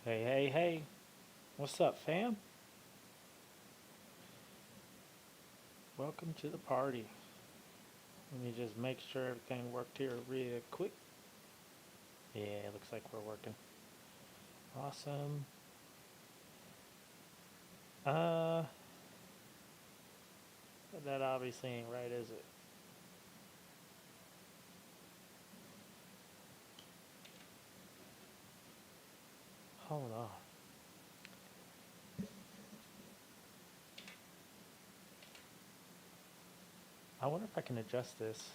Hey, hey, hey. What's up, fam? Welcome to the party. Let me just make sure everything worked here real quick. Yeah, it looks like we're working. Awesome. Uh, that obviously ain't right, is it? Hold on. I wonder if I can adjust this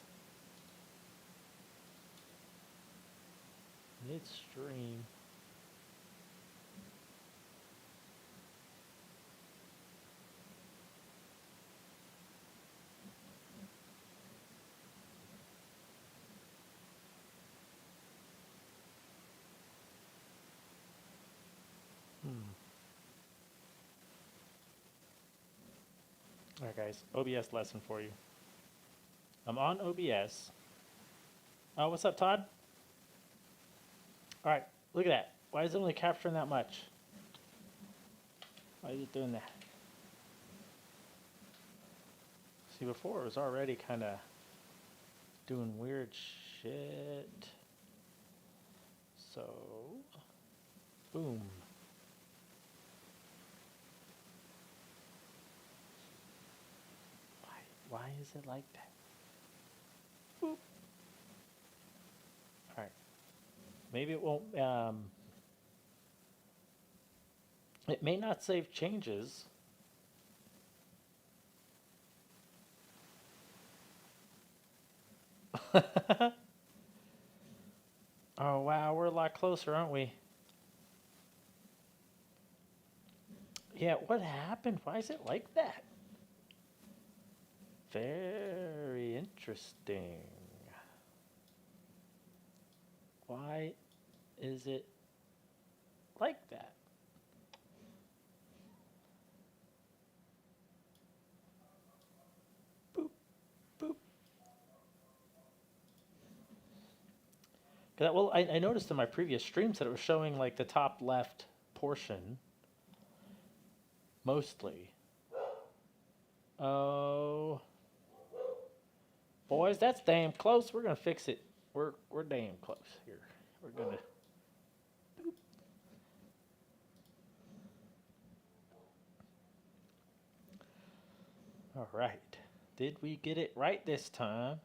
midstream. Alright, guys. OBS lesson for you. I'm on OBS. Oh, what's up, Todd? Alright, look at that. Why is it only capturing that much? Why is it doing that? See, before it was already kind of doing weird shit. So, boom. Why is it like that? Boop. All right. Maybe it won't. It may not save changes. Oh wow, we're a lot closer, aren't we? Yeah, what happened? Why is it like that? Very interesting. Why is it like that? Boop, boop. Well, I noticed in my previous streams that it was showing like the top left portion mostly. Oh. Boys, that's damn close. We're gonna fix it. We're damn close here. We're gonna. Boop. All right. Did we get it right this time?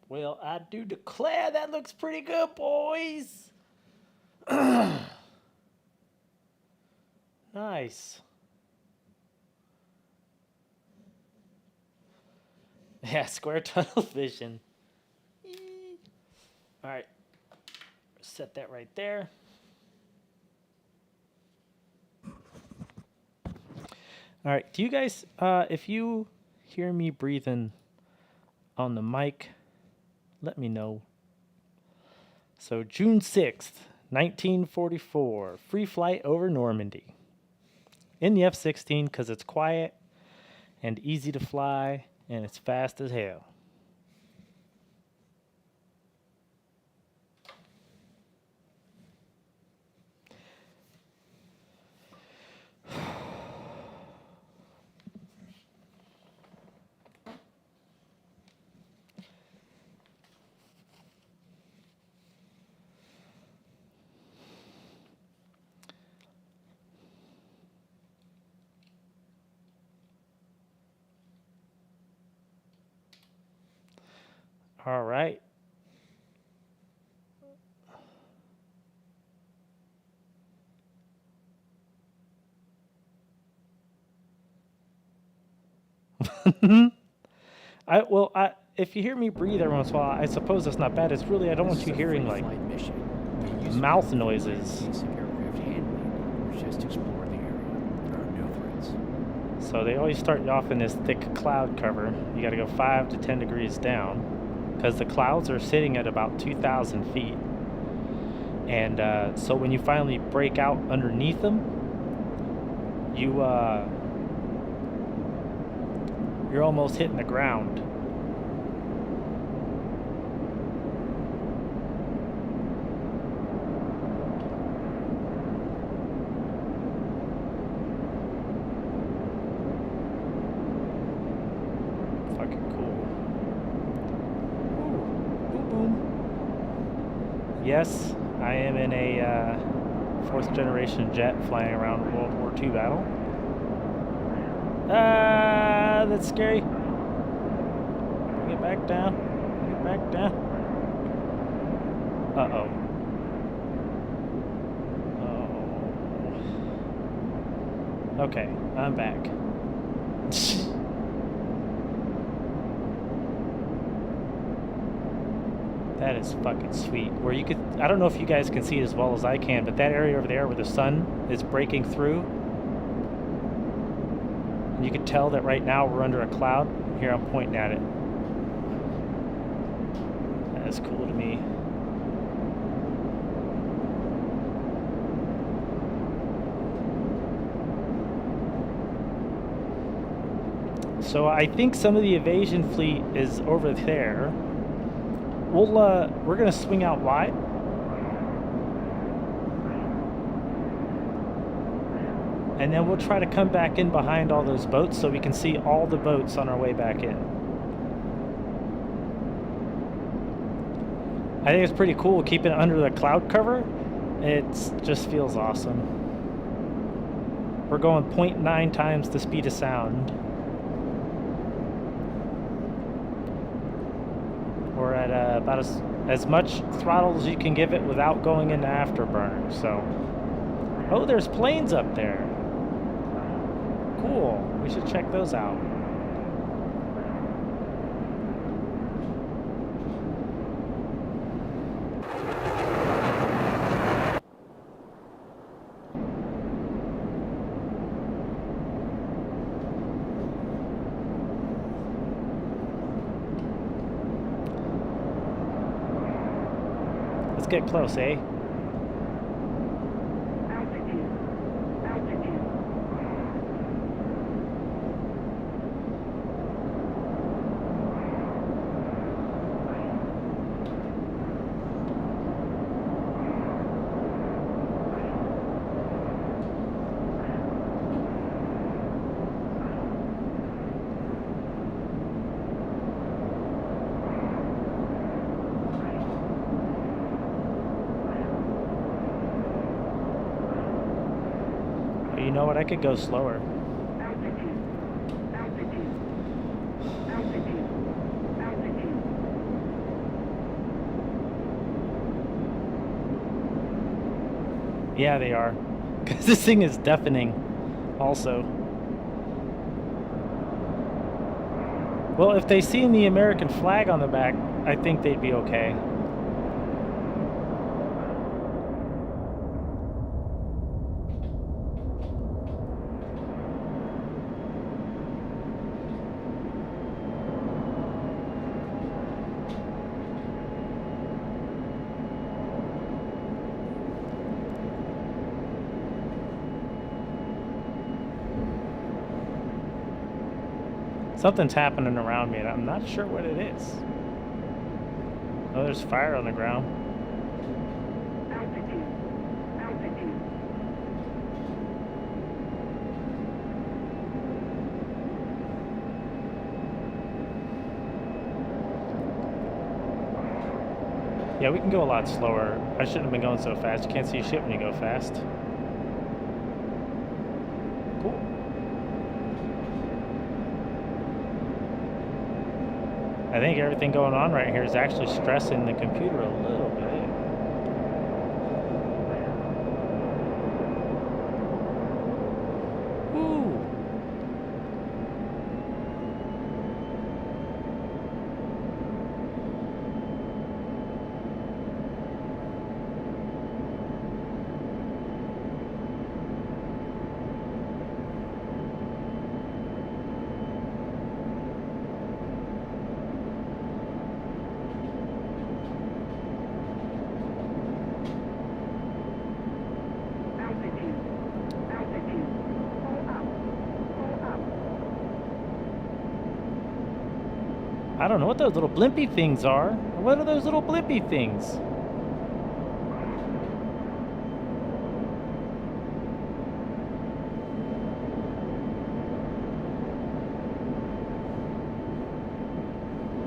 Well, I do declare that looks pretty good, boys. Nice. Yeah, square tunnel vision. All right. Set that right there. All right. Do you guys, if you hear me breathing on the mic, let me know. So, June 6th, 1944, free flight over Normandy. In the F-16 because it's quiet and easy to fly and it's fast as hell. All right. If you hear me breathe every once in a while, I suppose that's not bad. It's really, I don't want you hearing like mouth noises. So they always start you off in this thick cloud cover. You got to go 5 to 10 degrees down because the clouds are sitting at about 2,000 feet. And so when you finally break out underneath them, you're almost hitting the ground. Yes, I am in a fourth generation jet flying around a World War II battle. Ah, that's scary. Bring it back down. Bring it back down. Uh-oh. Oh. Okay, I'm back. That is fucking sweet. Where you could, I don't know if you guys can see it as well as I can, but that area over there where the sun is breaking through, and you can tell that right now we're under a cloud. Here, I'm pointing at it. That is cool to me. So I think some of the evasion fleet is over there. We're gonna swing out wide. And then we'll try to come back in behind all those boats so we can see all the boats on our way back in. I think it's pretty cool keeping it under the cloud cover. It just feels awesome. We're going 0.9 times the speed of sound. We're at about as much throttle as you can give it without going into afterburner. So, oh, there's planes up there. Cool. We should check those out. Let's get close, eh? You know what? I could go slower. Yeah, they are. Because this thing is deafening also. Well, if they see the American flag on the back, I think they'd be okay. Something's happening around me, and I'm not sure what it is. Oh, there's fire on the ground. Yeah, we can go a lot slower. I shouldn't have been going so fast. You can't see shit when you go fast. Cool. I think everything going on right here is actually stressing the computer a little bit. Woo! I don't know what those little blimpy things are. What are those little blimpy things?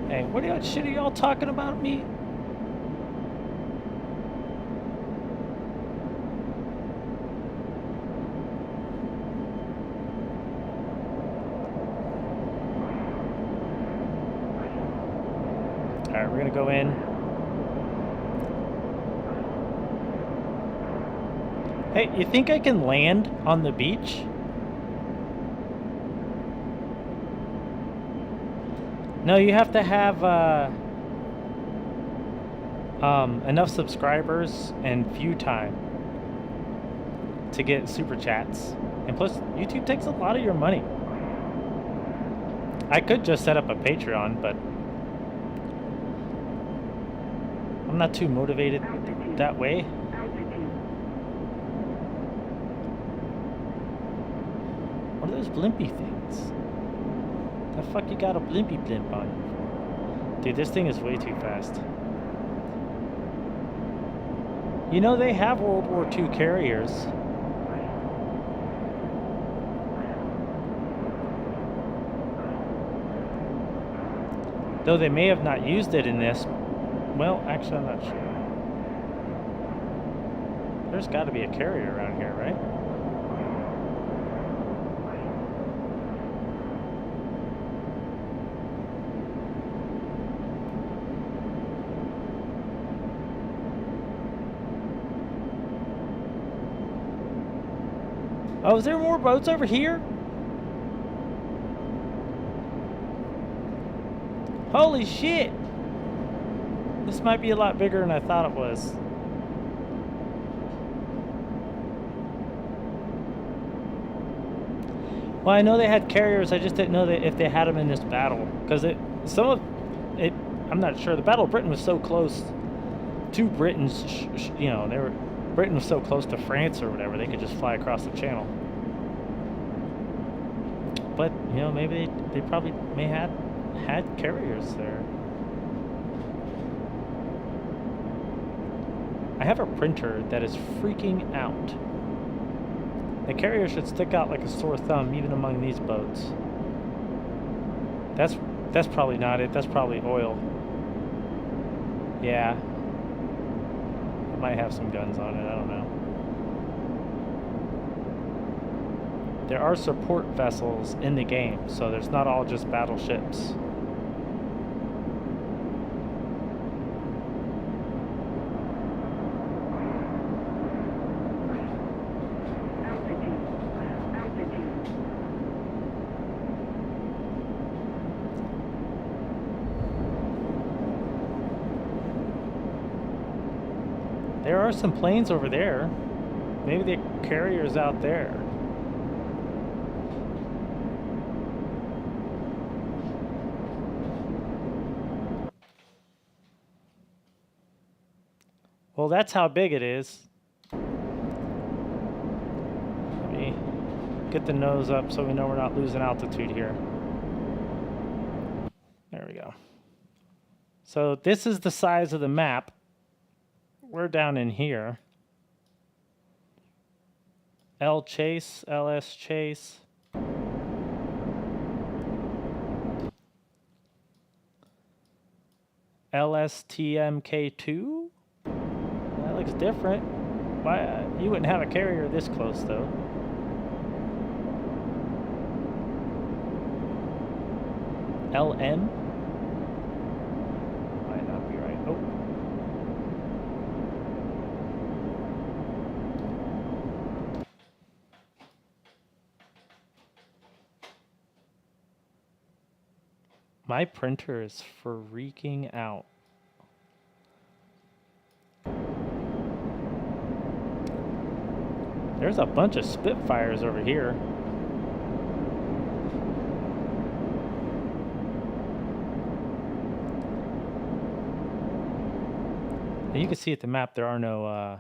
Hey, what shit are y'all talking about me? we're gonna go in. Hey, you think I can land on the beach? No, you have to have enough subscribers and view time to get super chats. And plus, YouTube takes a lot of your money. I could just set up a Patreon, but I'm not too motivated that way. What are those blimpy things? The fuck you got a blimpy blimp on you for? Dude, this thing is way too fast. You know, they have World War II carriers. Though they may have not used it in this. Well, actually, I'm not sure. There's got to be a carrier around here, right? Oh, is there more boats over here? Holy shit! This might be a lot bigger than I thought it was. Well, I know they had carriers, I just didn't know that if they had them in this battle. Because I'm not sure, the Battle of Britain was so close to Britain's, you know, Britain was so close to France or whatever, they could just fly across the channel. But, you know, maybe they probably may have had carriers there. I have a printer that is freaking out. The carrier should stick out like a sore thumb even among these boats. That's probably not it. That's probably oil. Yeah. It might have some guns on it. I don't know. There are support vessels in the game, so there's not all just battleships. There are some planes over there. Maybe the carrier's out there. Well, that's how big it is. Let me get the nose up so we know we're not losing altitude here. There we go. So this is the size of the map. We're down in here. L Chase, LS Chase. LSTMK2? That looks different. Why you wouldn't have a carrier this close though. LM? Might not be right. Oh. My printer is freaking out. There's a bunch of Spitfires over here. And you can see at the map there are no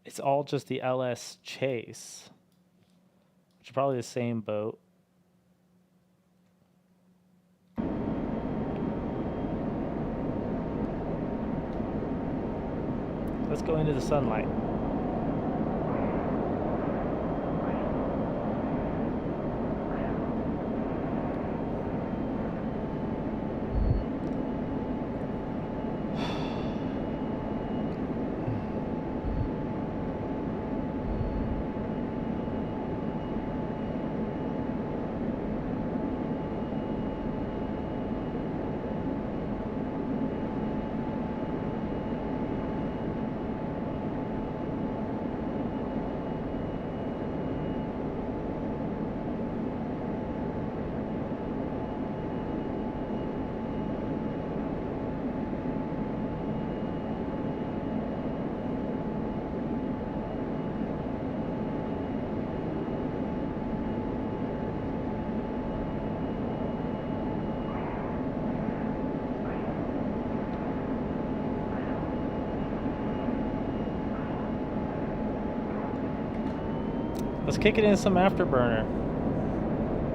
it's all just the LS Chase. Which is probably the same boat. Let's go into the sunlight. let's kick it in some afterburner.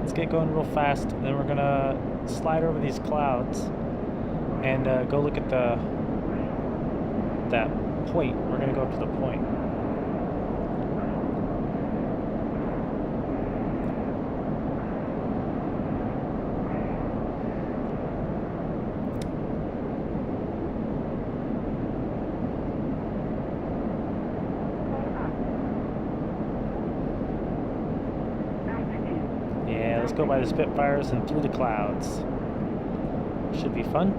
Let's get going real fast, and then we're gonna slide over these clouds and go look at that point. We're gonna go up to the point. Yeah, let's go by the Spitfires and through the clouds. Should be fun.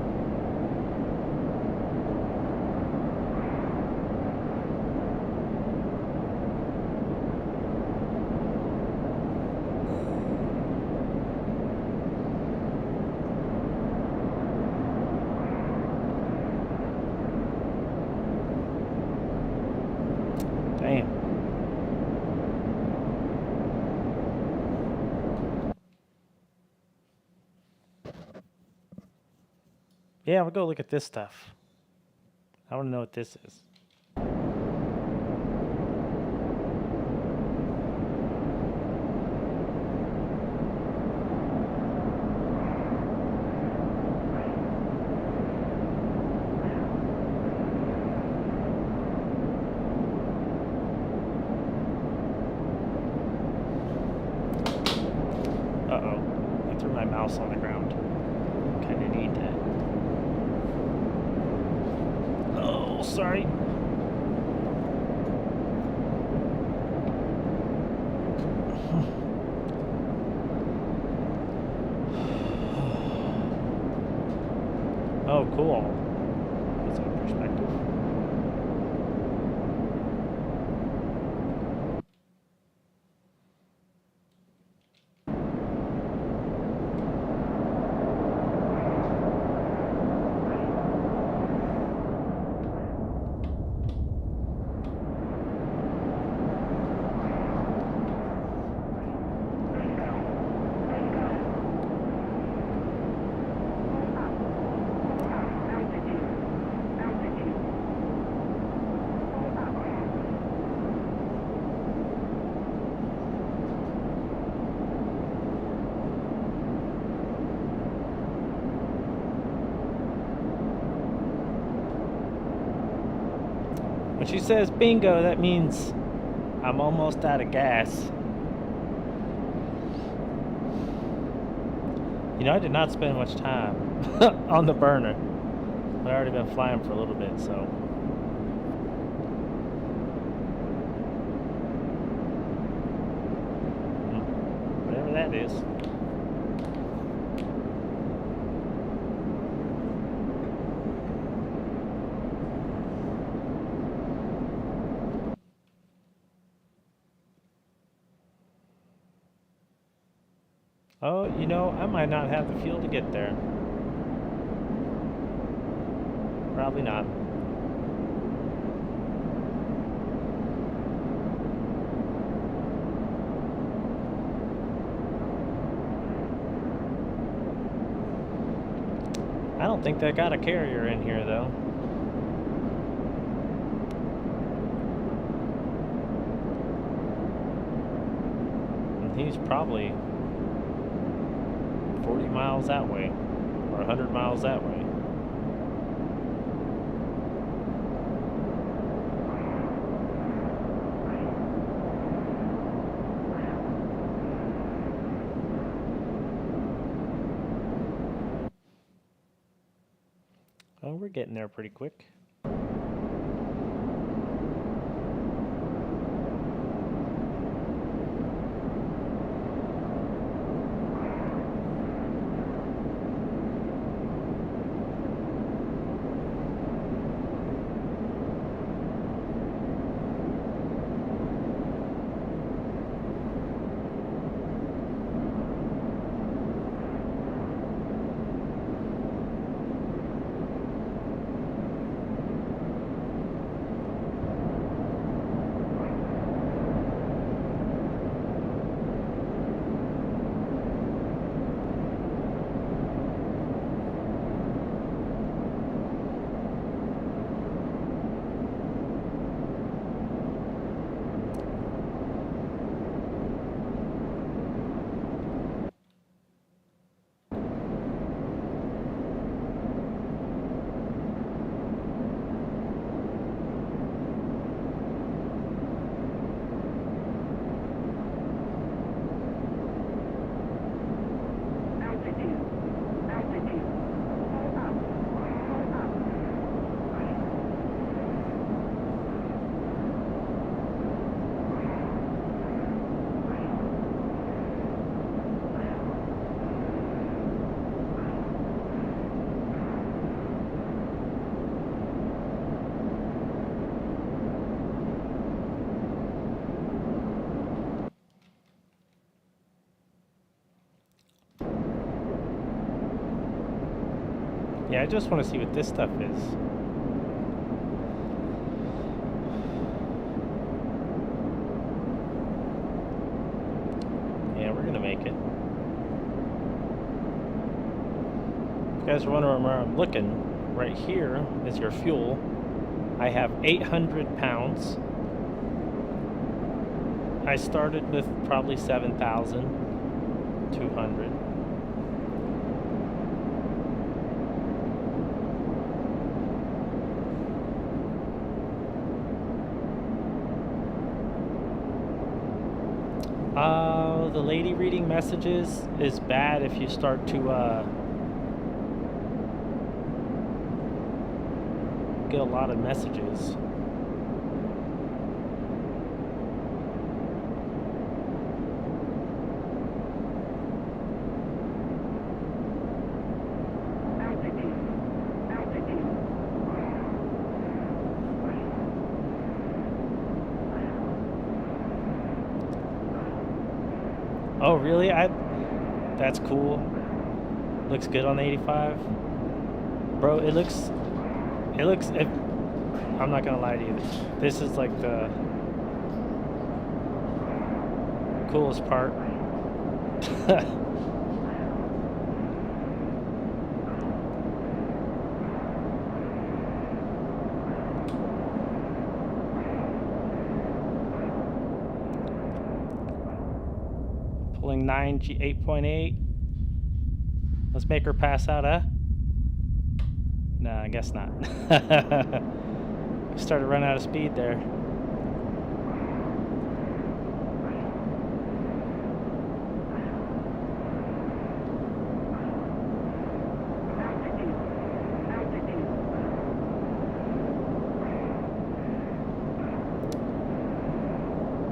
Damn. Yeah, we'll go look at this stuff. I want to know what this is. Uh-oh. I threw my mouse on the ground. Kind of need that. Oh, sorry. Oh, cool. That's a good perspective. When she says bingo, that means I'm almost out of gas. You know, I did not spend much time on the burner. I've already been flying for a little bit, so. Whatever that is. Oh, you know, I might not have the fuel to get there. Probably not. I don't think they got a carrier in here, though. And he's probably 40 miles that way, or 100 miles that way. Oh, we're getting there pretty quick. Yeah, I just want to see what this stuff is. Yeah, we're gonna make it. If you guys are wondering where I'm looking, right here is your fuel. I have 800 pounds. I started with probably 7,200. The lady reading messages is bad if you start to get a lot of messages. Oh, really? That's cool. Looks good on the 85. Bro, it looks, I'm not gonna lie to you. This is like the coolest part. Pulling 9G 8.8. Let's make her pass out, huh? No, I guess not. Started running out of speed there.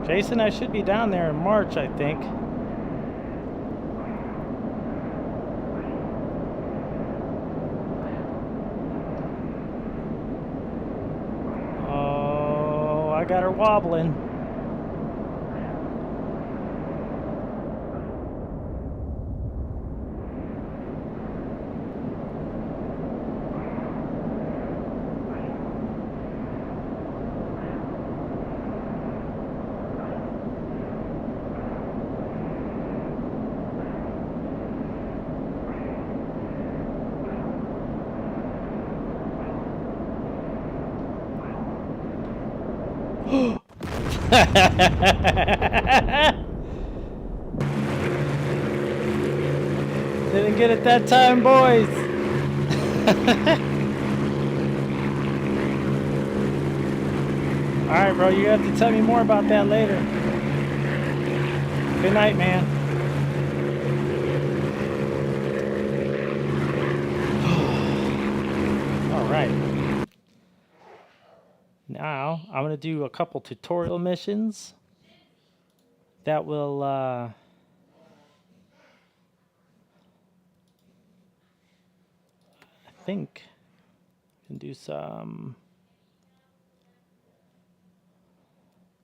Jason, I should be down there in March, I think. Oh, I got her wobbling. Didn't get it that time, boys. Alright, bro, you have to tell me more about that later. Good night, man. Alright. Now, I'm going to do a couple tutorial missions that will, I think, can do some.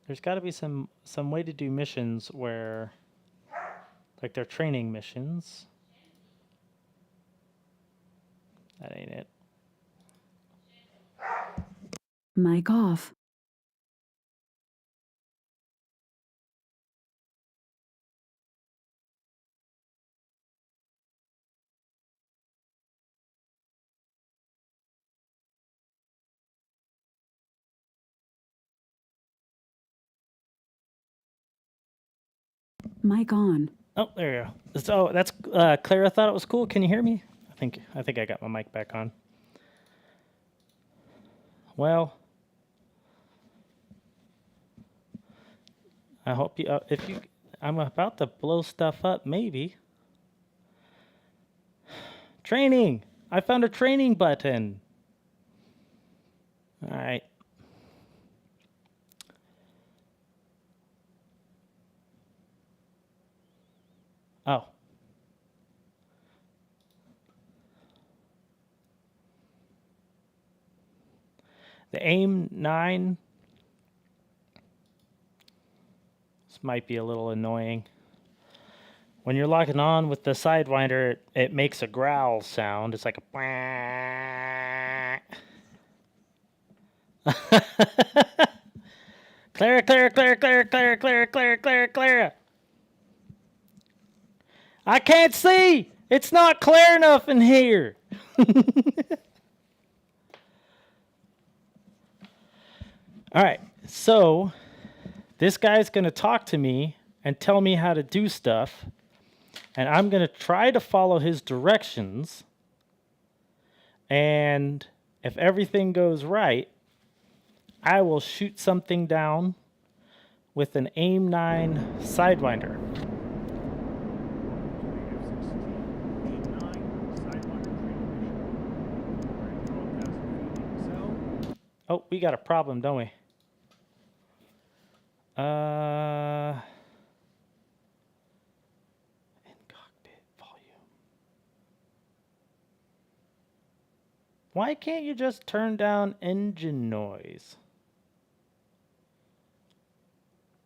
There's got to be some way to do missions where, like, they're training missions. That ain't it. Mic off. Mic on. Oh, there you go. So that's Clara thought it was cool. Can you hear me? I think I got my mic back on. Well, I hope you. I'm about to blow stuff up. Maybe. Training. I found a training button. All right. Oh. The AIM 9. This might be a little annoying. When you're locking on with the Sidewinder, it makes a growl sound. It's like a Clara, Clara, Clara, Clara, Clara, Clara, Clara, Clara, Clara. I can't see. It's not clear enough in here. All right. So this guy's going to talk to me and tell me how to do stuff. And I'm going to try to follow his directions. And if everything goes right, I will shoot something down with an AIM-9 Sidewinder. Oh, we got a problem, don't we? In cockpit volume. Why can't you just turn down engine noise?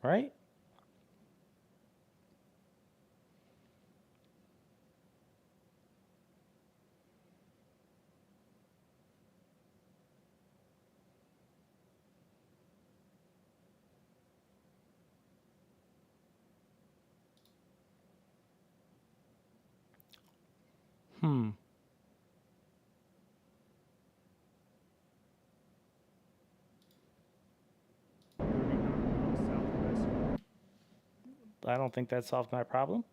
Right? I don't think that solved my problem.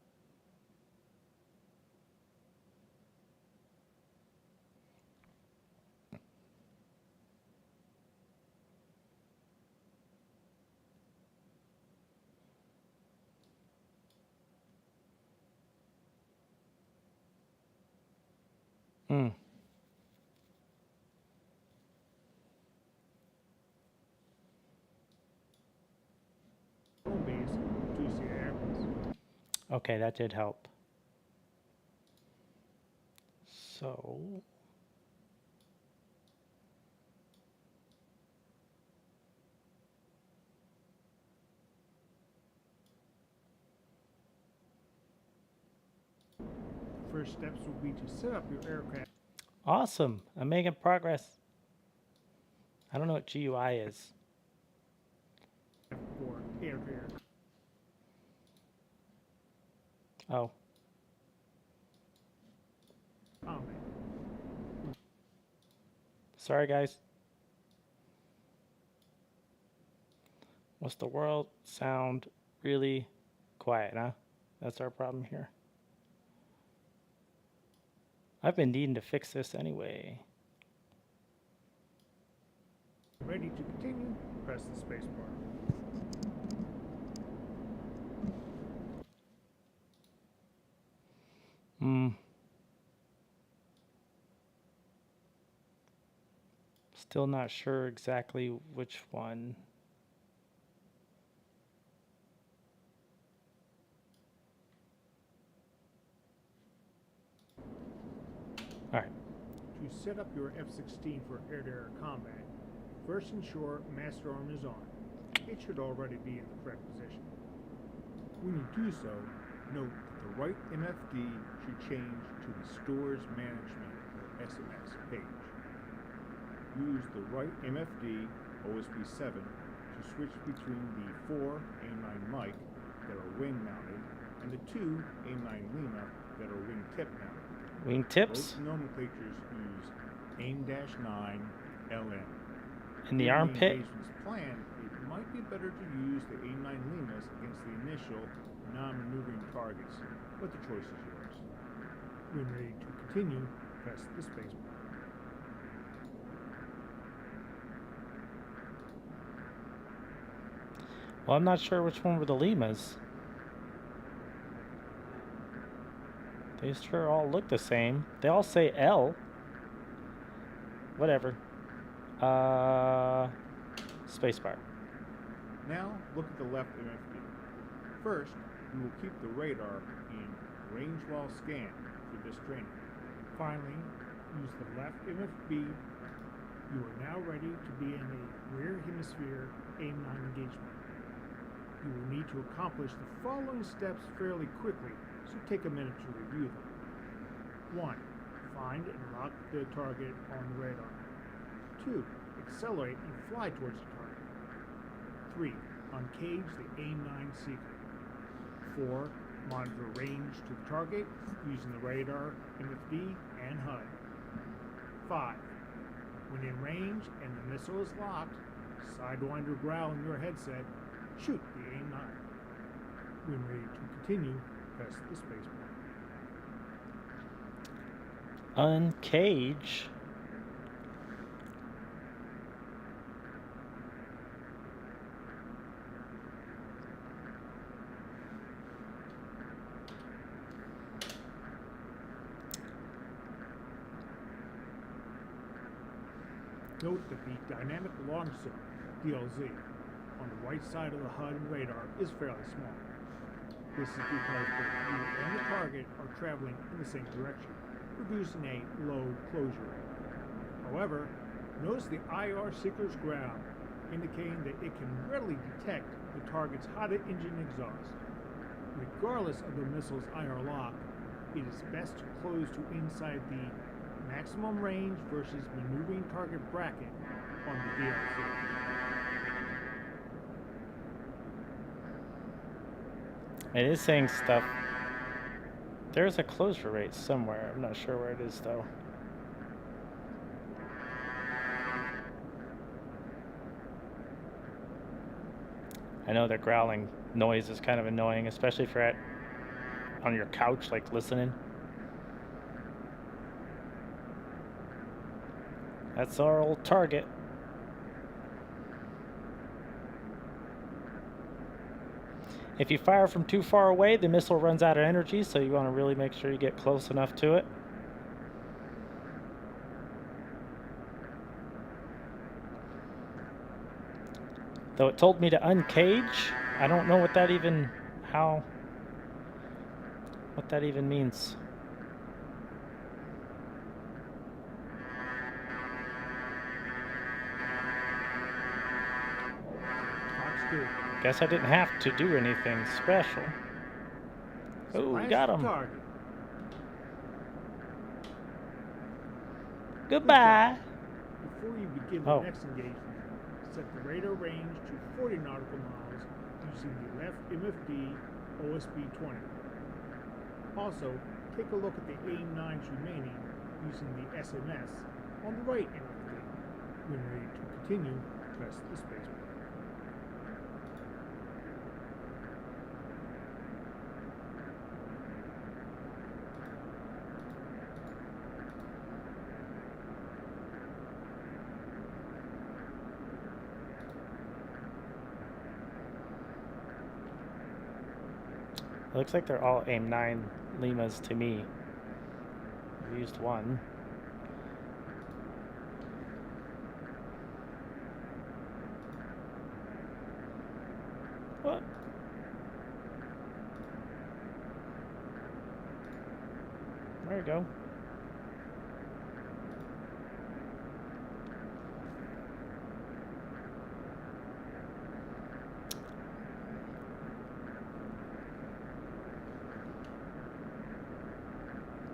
Okay, that did help. So first steps will be to set up your aircraft. awesome. I'm making progress. I don't know what GUI is. For air-to-air. Oh. Combat. Sorry, guys. What's the world sound really quiet, huh? That's our problem here. I've been needing to fix this anyway. Ready to continue? Press the space bar. Still not sure exactly which one. All right. To set up your F16 for air-to-air combat, first ensure master arm is on. It should already be in the correct position. When you do so, note that the right MFD should change to the Stores Management or SMS page. Use the right MFD OSP7 to switch between the 4 AIM-9 Mike that are wing mounted and the 2 AIM-9 Lima that are wing tip mounted. Wing tips? Both nomenclatures use AIM-9 LM. In the armpit? Plan, it might be better to use the AIM-9 Limas against the initial non-maneuvering targets, but the choice is yours. When ready to continue, press the space bar. Well, I'm not sure which one were the Limas. They sure all look the same. They all say L. Whatever. Spacebar. Now, look at the left MFD. First, we will keep the radar in range while scan for this training. Finally, use the left MFB. You are now ready to be in a rear hemisphere AIM-9 engagement. You will need to accomplish the following steps fairly quickly, so take a minute to review them. 1. Find and lock the target on the radar. 2. accelerate and fly towards the target. 3. Uncage the AIM-9 Seeker. 4. Monitor range to the target using the radar, MFD, and HUD. 5. When in range and the missile is locked, sidewinder growl in your headset, shoot the AIM-9. When ready to continue, press the spacebar. Uncage. Note that the dynamic launch zone, DLZ, on the right side of the HUD and radar is fairly small. This is because both you and the target are traveling in the same direction, producing a low closure rate. However, notice the IR Seeker's growl, indicating that it can readily detect the target's hot engine exhaust. Regardless of the missile's IR lock, it is best to close to inside the maximum range versus maneuvering target bracket on the DLC. It is saying stuff. There's a closure rate somewhere. I'm not sure where it is though. I know the growling noise is kind of annoying, especially if you're on your couch, like listening. That's our old target. If you fire from too far away, the missile runs out of energy, so you want to really make sure you get close enough to it. Though it told me to uncage, I don't know what that even means. Guess I didn't have to do anything special. Oh, we got him. Goodbye. Before you begin the next engagement, set the radar range to 40 nautical miles using the left MFD OSB 20. Also, take a look at the AIM-9's remaining using the SMS on the right MFD. When ready to continue, press the spacebar. It looks like they're all AIM-9 Limas to me. I've used one. What? There you go.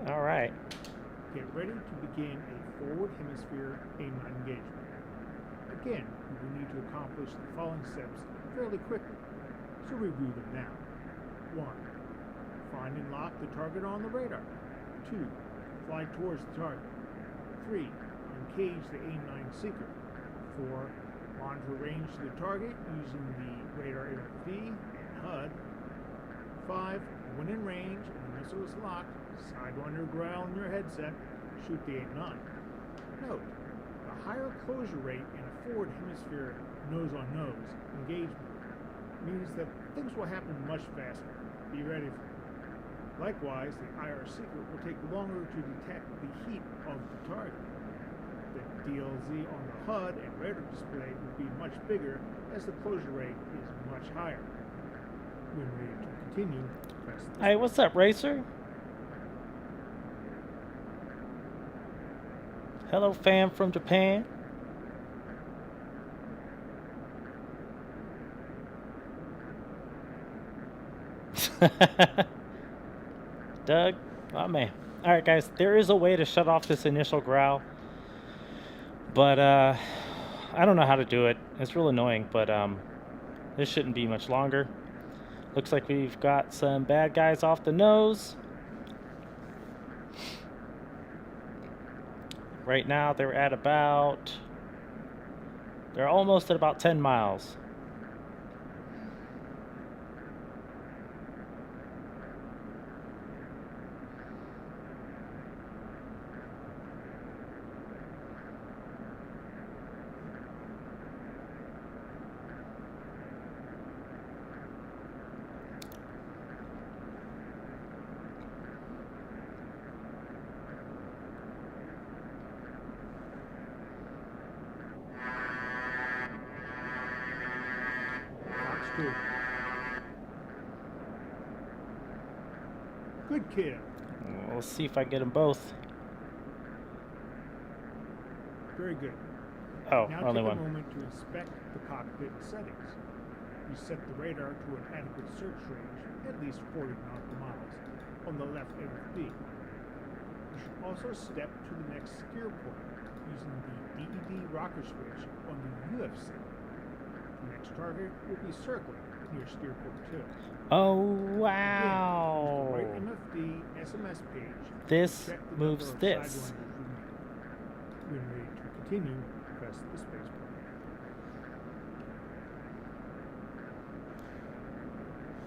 All right. Get ready to begin a forward hemisphere AIM-9 engagement. Again, you will need to accomplish the following steps fairly quickly, so review them now. 1. Find and lock the target on the radar. 2. Fly towards the target. 3. Uncage the AIM-9 Seeker. 4. Monitor range to the target using the radar MFD and HUD. 5. When in range and the missile is locked, sidewinder growl in your headset, shoot the AIM-9. Note, the higher closure rate in a forward hemisphere nose-on-nose engagement means that things will happen much faster. Be ready for it. Likewise, the IR Seeker will take longer to detect the heat of the target. The DLZ on the HUD and radar display will be much bigger as the closure rate is much higher. When ready to continue, press the Hey, what's up, Racer? Hello, fam from Japan. Doug, oh man. All right, guys, there is a way to shut off this initial growl, but I don't know how to do it. It's real annoying, but this shouldn't be much longer. Looks like we've got some bad guys off the nose. Right now they're almost at about 10 miles. Fox 2. Good kill. We'll see if I get them both. Very good. Oh, Now only take a one. moment to inspect the cockpit settings. You set the radar to an adequate search range, at least 40 nautical miles, on the left MFD. You should also step to the next steer point using the DED rocker switch on the UFC. The next target will be circling near steer point 2. Oh, Again, wow. use the right MFD SMS page to This check the moves number of this. sidewinders you need. When ready to continue, press the space bar.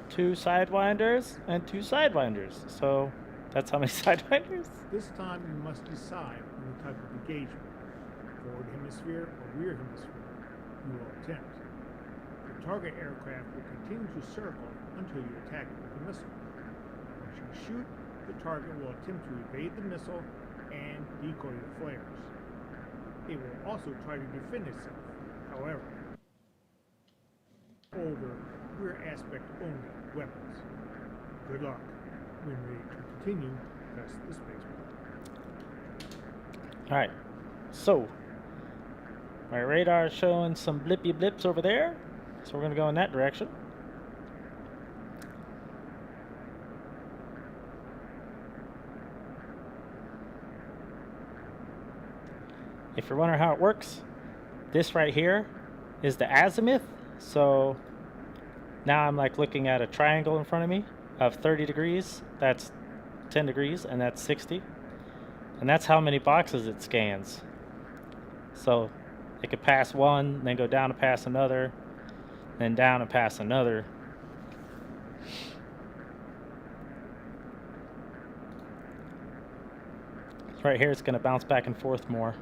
Two sidewinders and two sidewinders. So that's how many sidewinders? This time you must decide on the type of engagement, forward hemisphere or rear hemisphere, you will attempt. The target aircraft will continue to circle until you attack it with a missile. Once you shoot, the target will attempt to evade the missile and decoy the flares. It will also try to defend itself, however. Older, rear aspect only weapons. Good luck. When ready to continue, press the space bar. Alright, so my radar is showing some blippy blips over there, so we're going to go in that direction. If you're wondering how it works, this right here is the azimuth, so now I'm like looking at a triangle in front of me of 30 degrees, that's 10 degrees, and that's 60. And that's how many boxes it scans. So it could pass one, then go down and pass another, then down and pass another. Right here it's going to bounce back and forth more.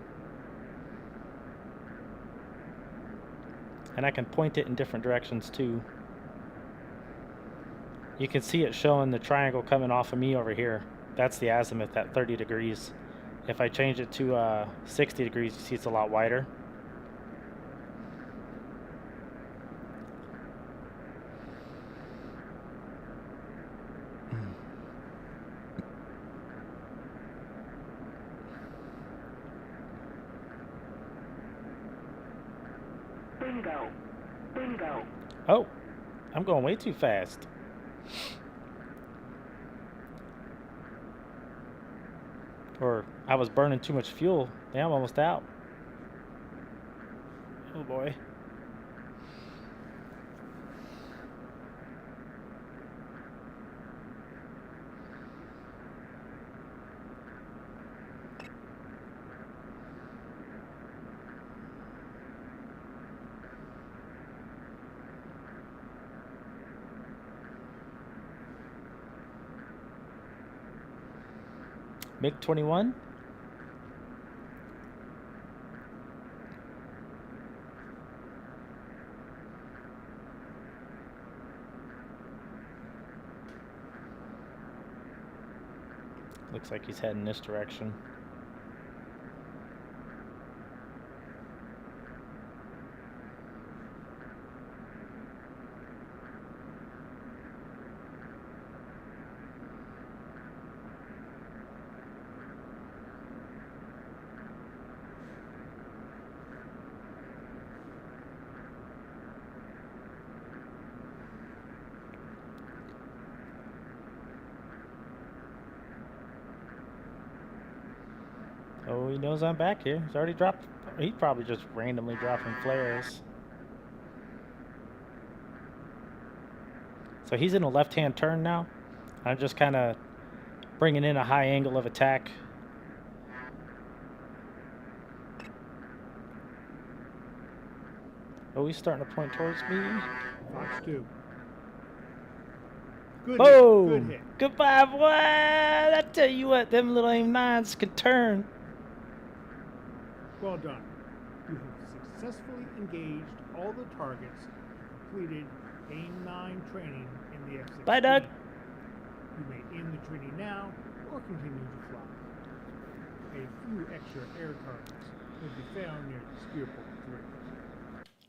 And I can point it in different directions too. You can see it showing the triangle coming off of me over here. That's the azimuth at 30 degrees. If I change it to 60 degrees, you see it's a lot wider. Bingo. Bingo. Oh, I'm going way too fast. Or I was burning too much fuel. Yeah, I'm almost out. Oh boy. MiG-21. Looks like he's heading this direction. Oh, he knows I'm back here. He's already dropped. He's probably just randomly dropping flares. So he's in a left-hand turn now. I'm just kind of bringing in a high angle of attack. Oh, he's starting to point towards me. Fox 2. Good Oh, hit. Good hit. goodbye, boy. I tell you what, them little AIM-9s can turn. Well done. You have successfully engaged all the targets and completed AIM-9 training in the F-16. Bye, Doug. You may end the training now or continue to fly. A few extra air targets may be found near Spearport 3.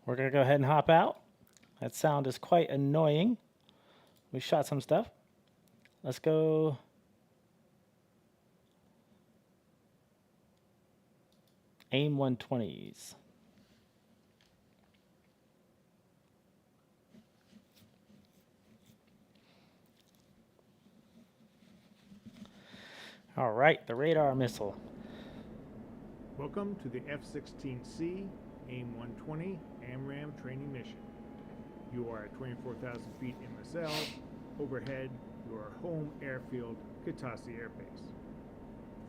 We're going to go ahead and hop out. That sound is quite annoying. We shot some stuff. Let's go. AIM 120s. All right, the radar missile. Welcome to the F-16C AIM-120 AMRAAM training mission. You are at 24,000 feet MSL. Overhead, your home airfield, Kitasi Air Base.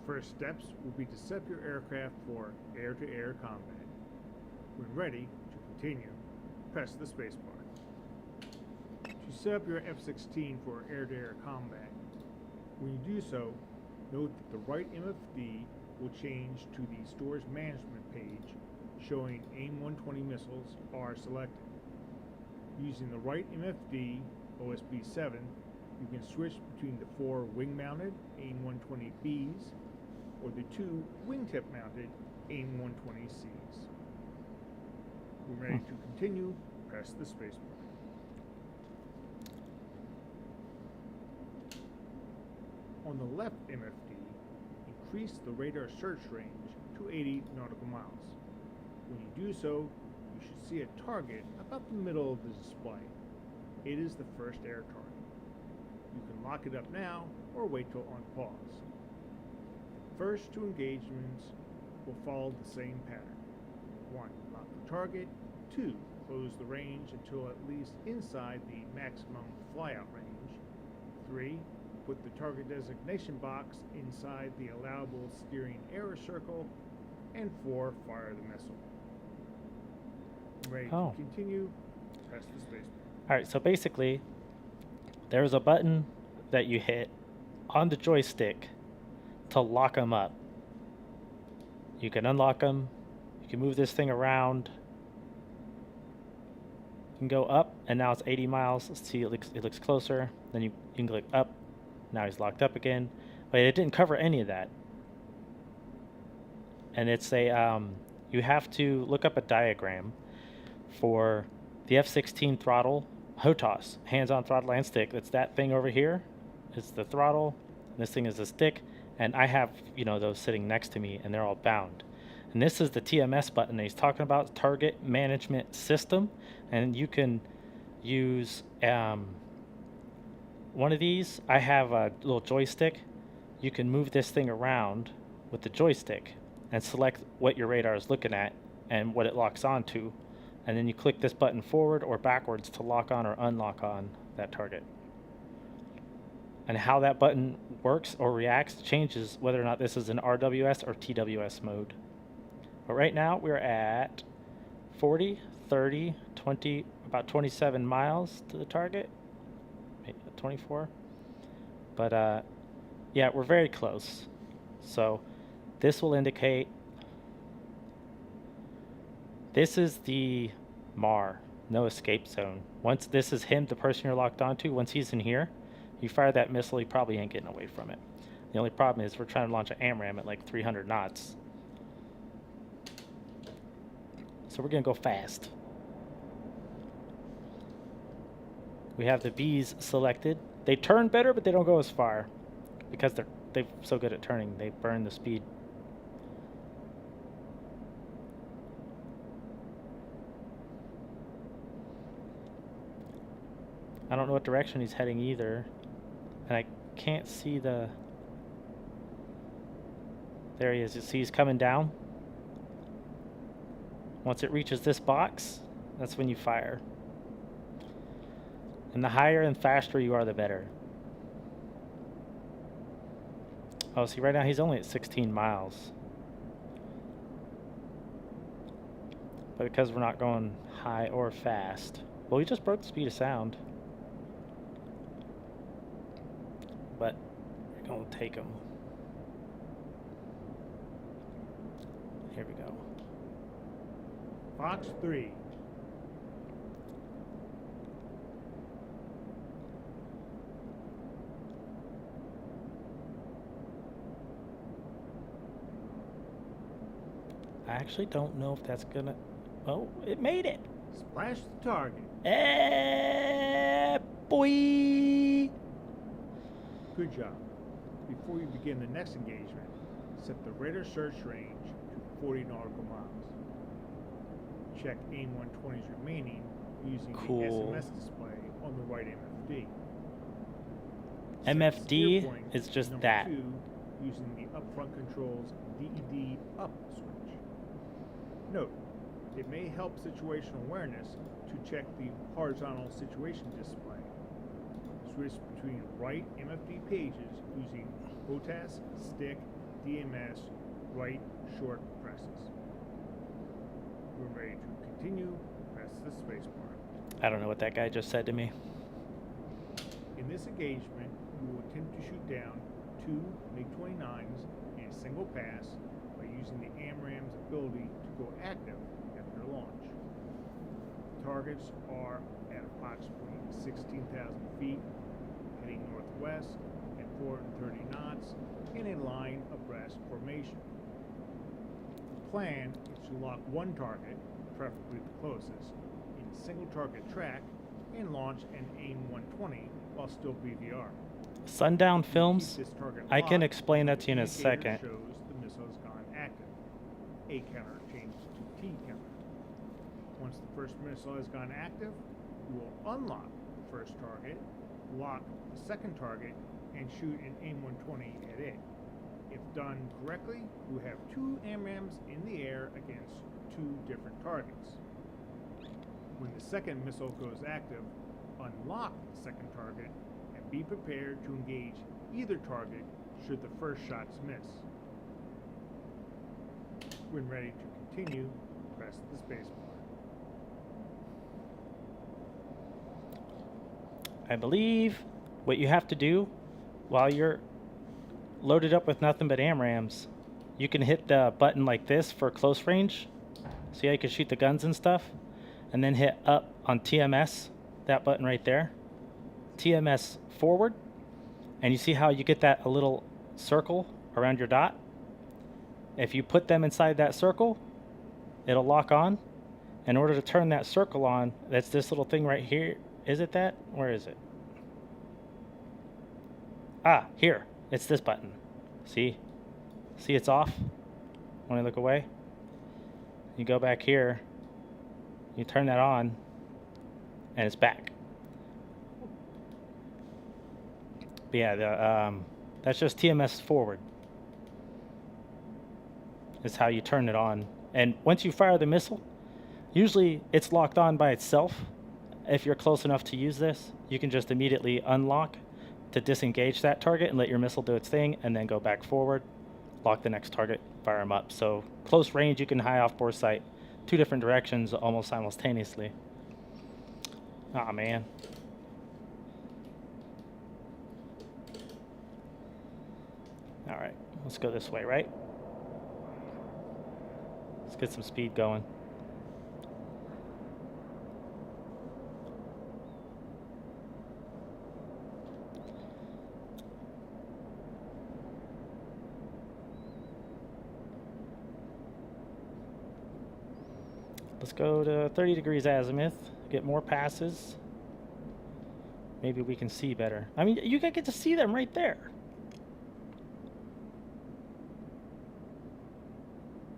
First steps will be to set up your aircraft for air-to-air combat. When ready to continue, press the spacebar. To set up your F-16 for air-to-air combat, when you do so, note that the right MFD will change to the Stores Management page showing AIM-120 missiles are selected. Using the right MFD, OSB 7, you can switch between the 4 wing-mounted AIM-120Bs or the 2 wingtip-mounted AIM-120Cs. When ready to continue, press the spacebar. On the left MFD, increase the radar search range to 80 nautical miles. When you do so, you should see a target about the middle of the display. It is the first air target. You can lock it up now or wait till on pause. The first 2 engagements will follow the same pattern. 1. Lock the target. 2. Close the range until at least inside the maximum flyout range. 3. Put the target designation box inside the allowable steering error circle. And 4. Fire the missile. Ready to continue, press the spacebar. All right, so basically, there's a button that you hit on the joystick to lock them up. You can unlock them. You can move this thing around. You can go up, and now it's 80 miles. Let's see, it looks closer. Then you can click up. Now he's locked up again. But it didn't cover any of that. And it's a, you have to look up a diagram for the F-16 throttle, HOTAS, hands-on throttle and stick. It's that thing over here. It's the throttle. This thing is the stick. And I have, those sitting next to me, and they're all bound. And this is the TMS button that he's talking about, Target Management System. And you can use one of these. I have a little joystick. You can move this thing around with the joystick and select what your radar is looking at and what it locks onto. And then you click this button forward or backwards to lock on or unlock on that target. And how that button works or reacts changes whether or not this is an RWS or TWS mode. But right now we're at 40, 30, 20, about 27 miles to the target. Maybe 24. But yeah, we're very close. So this will indicate this is the MAR, no escape zone. Once this is him, the person you're locked onto, once he's in here, you fire that missile, he probably ain't getting away from it. The only problem is we're trying to launch an AMRAAM at like 300 knots. So we're going to go fast. We have the Bs selected. They turn better, but they don't go as far because they're so good at turning. They burn the speed. I don't know what direction he's heading either. And I can't see the There he is. You see he's coming down. Once it reaches this box, that's when you fire. And the higher and faster you are, the better. Oh, see, right now he's only at 16 miles. But because we're not going high or fast. Well, we just broke the speed of sound. But we're going to take him. Here we go. Fox 3. I actually don't know if that's gonna... Oh, it made it! Splash the target. Eh, boy! Good job. Before you begin the next engagement, set the radar search range to 40 nautical miles. Check AIM-120's remaining using Cool. the SMS display on the right MFD. MFD Set steer point is just number that. 2 using the upfront controls DED up switch. Note, it may help situational awareness to check the horizontal situation display. Switch between right MFD pages using HOTAS, stick, DMS, right short presses. When ready to continue, press the spacebar. I don't know what that guy just said to me. In this engagement, you will attempt to shoot down 2 MiG-29s in a single pass by using the AMRAAM's ability to go active after launch. Targets are at approximately 16,000 feet, heading northwest at 430 knots in a line abreast formation. The plan is to lock one target, preferably the closest, in single target track and launch an AIM-120 while still BVR. Sundown Films? Keep this target I can locked explain that when to you in a the indicator second. shows the missile has gone active. A counter changes to T counter. Once the first missile has gone active, you will unlock the first target, lock the second target, and shoot an AIM-120 at it. If done correctly, you have 2 AMRAAMs in the air against 2 different targets. When the second missile goes active, unlock the second target and be prepared to engage either target should the first shots miss. When ready to continue, press the spacebar. I believe what you have to do while you're loaded up with nothing but AMRAAMs, you can hit the button like this for close range. See how you can shoot the guns and stuff? And then hit up on TMS, that button right there. TMS forward. And you see how you get that a little circle around your dot? If you put them inside that circle, it'll lock on. In order to turn that circle on, that's this little thing right here. Is it that? Where is it? Ah, here. It's this button. See? See it's off when I look away? You go back here, you turn that on, and it's back. But yeah, that's just TMS forward. Is how you turn it on. And once you fire the missile, usually it's locked on by itself. If you're close enough to use this, you can just immediately unlock to disengage that target and let your missile do its thing, and then go back forward, lock the next target, fire them up. So close range, you can high off bore sight 2 different directions almost simultaneously. Aw, man. All right, let's go this way, right? Let's get some speed going. Let's go to 30 degrees azimuth, get more passes. Maybe we can see better. I mean, you get to see them right there.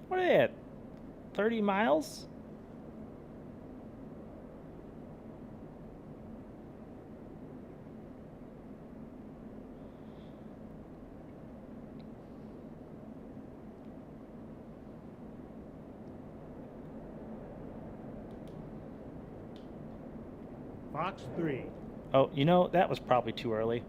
What are they at? 30 miles? Fox 3. Oh, you know, that was probably too early.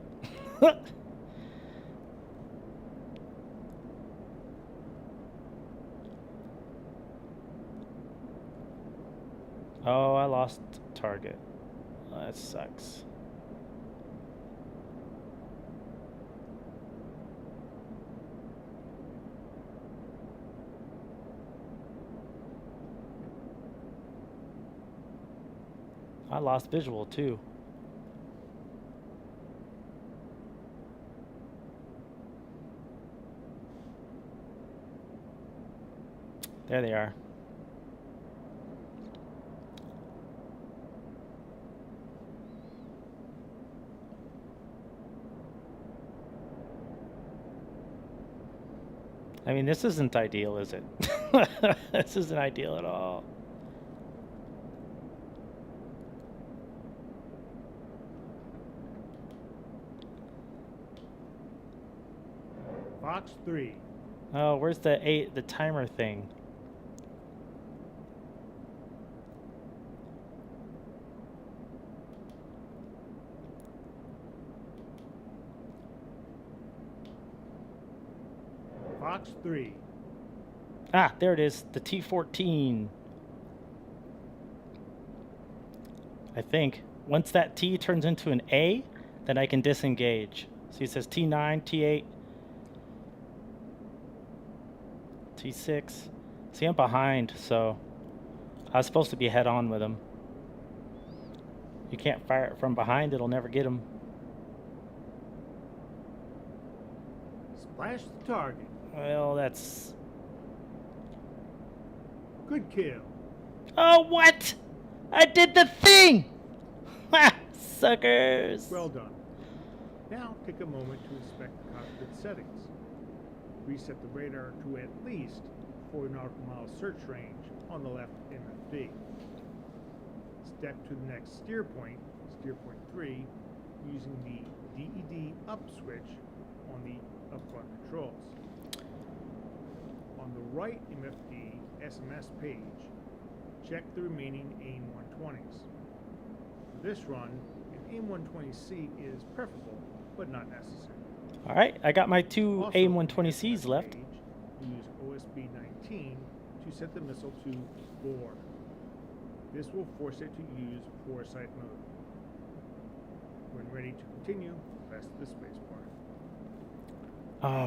Oh, I lost target. Oh, that sucks. I lost visual too. There they are. I mean, this isn't ideal, is it? This isn't ideal at all. Fox 3. Oh, where's the timer thing? Fox 3. Ah, there it is. The T-14. I think. Once that T turns into an A, then I can disengage. See, it says T9, T8, T6. See, I'm behind, so I was supposed to be head on with him. You can't fire it from behind, it'll never get him. Splash the target. Well, that's... Good kill. Oh, what? I did the thing! Ha! Suckers! Well done. Now take a moment to inspect the cockpit settings. Reset the radar to at least 4 nautical mile search range on the left MFD. Step to the next steer point 3, using the DED up switch on the upfront controls. On the right MFD SMS page, check the remaining AIM-120s. For this run, an AIM-120C is preferable, but not necessary. Alright, I got my two Also, AIM-120Cs on the left. page, use OSB-19 to set the missile to bore. This will force it to use foresight mode. When ready to continue, press the spacebar.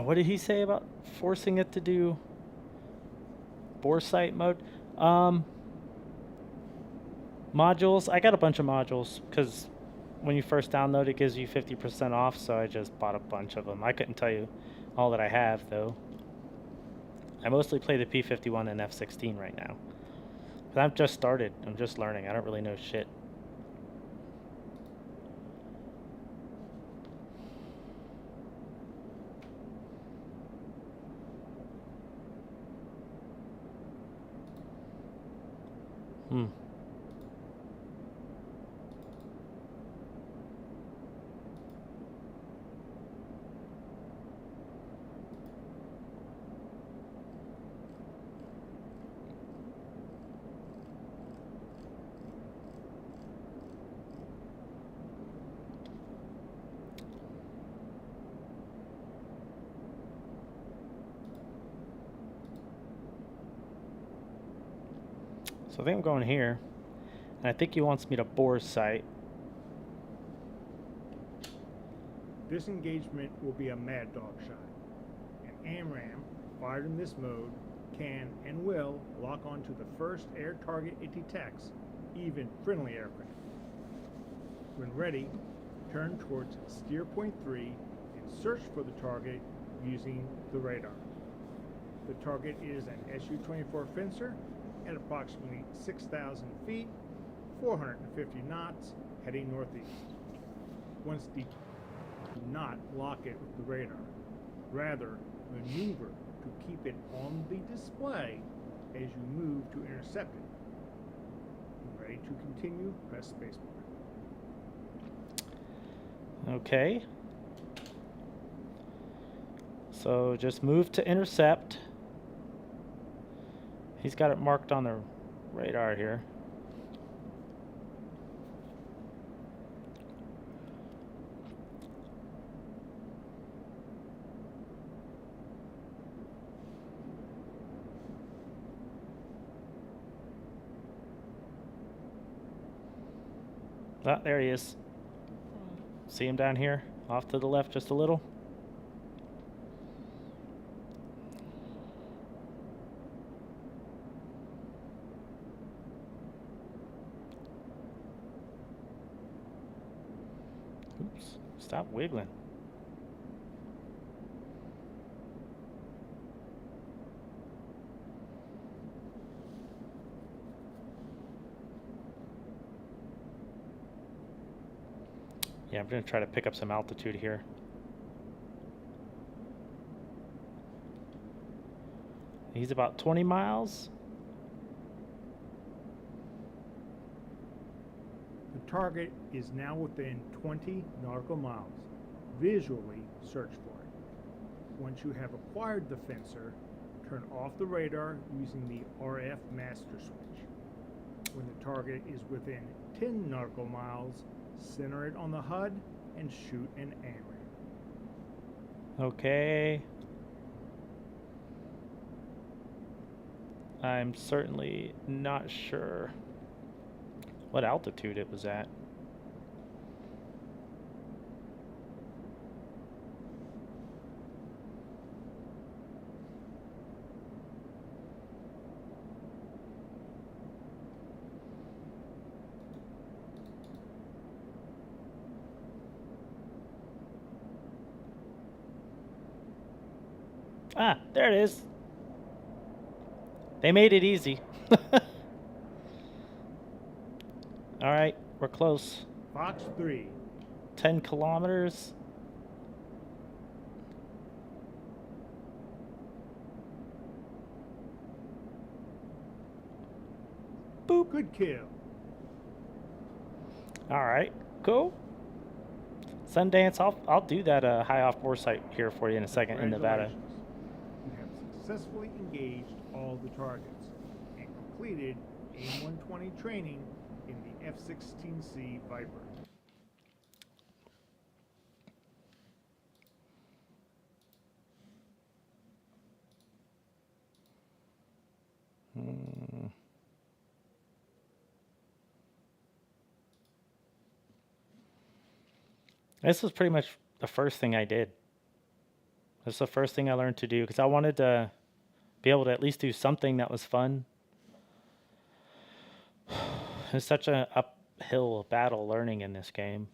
What did he say about forcing it to do foresight mode? Modules. I got a bunch of modules because when you first download it gives you 50% off, so I just bought a bunch of them. I couldn't tell you all that I have though. I mostly play the P51 and F16 right now. But I've just started. I'm just learning. I don't really know shit. So I think I'm going here. And I think he wants me to bore sight. This engagement will be a mad dog shot. An AMRAAM fired in this mode can and will lock onto the first air target it detects, even friendly aircraft. When ready, turn towards steer point 3 and search for the target using the radar. The target is an Su-24 Fencer at approximately 6,000 feet, 450 knots, heading northeast. Once deep, do not lock it with the radar. Rather, maneuver to keep it on the display as you move to intercept it. When ready to continue, press spacebar. Okay. So just move to intercept. He's got it marked on the radar here. Oh, there he is. See him down here? Off to the left just a little. Oops. Stop wiggling. Yeah, I'm going to try to pick up some altitude here. He's about 20 miles. The target is now within 20 nautical miles. Visually search for it. Once you have acquired the fencer, turn off the radar using the RF master switch. When the target is within 10 nautical miles, center it on the HUD and shoot an AMRAAM. Okay. I'm certainly not sure what altitude it was at. Ah, there it is. They made it easy. All right, we're close. Fox 3. 10 kilometers. Boop. Good kill. All right, cool. Sundance, I'll do that high off bore site here for you in a second in Nevada. You have successfully engaged all the targets and completed AIM-120 training in the F-16C Viper. This was pretty much the first thing I did. This is the first thing I learned to do because I wanted to be able to at least do something that was fun. It's such an uphill battle learning in this game.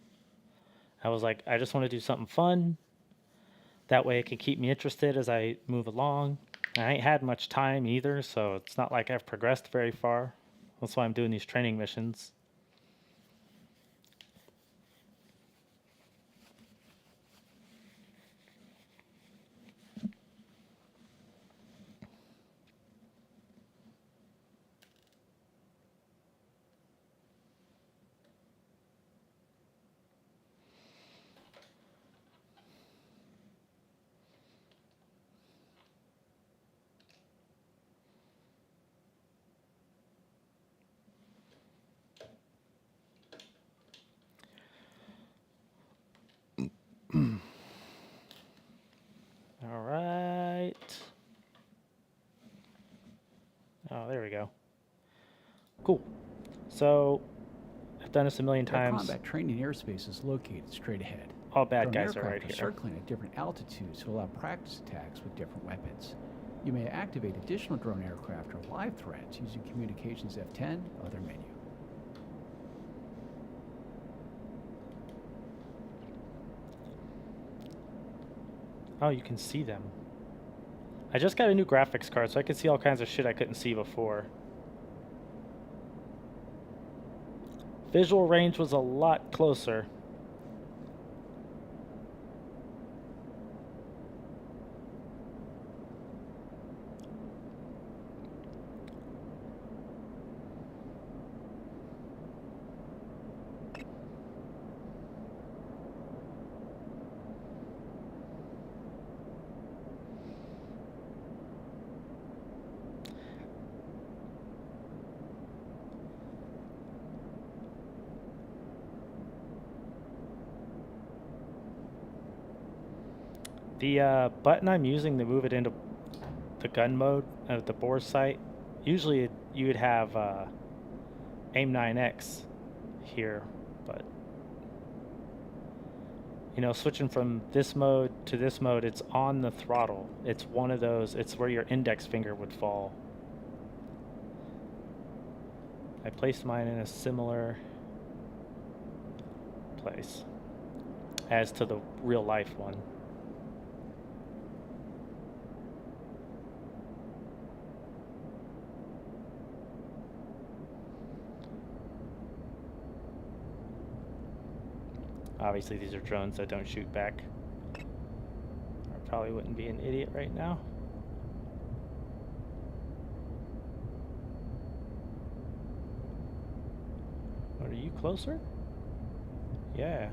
I was like, I just want to do something fun. That way it can keep me interested as I move along. I ain't had much time either, so it's not like I've progressed very far. That's why I'm doing these training missions. All right. Oh, there we go. Cool. So, I've done this a million Air times. combat training airspace is located straight ahead. All bad Drone guys are aircraft right here. circling at different altitudes to allow practice attacks with different weapons. You may activate additional drone aircraft or live threats using Communications F10, other menu. Oh, you can see them. I just got a new graphics card, so I can see all kinds of shit I couldn't see before. Visual range was a lot closer. The button I'm using to move it into the gun mode of the bore sight, usually you would have AIM 9X here, but you know, switching from this mode to this mode, it's on the throttle. It's one of those, it's where your index finger would fall. I placed mine in a similar place as to the real life one. Obviously these are drones that don't shoot back. I probably wouldn't be an idiot right now. Are you closer? Yeah.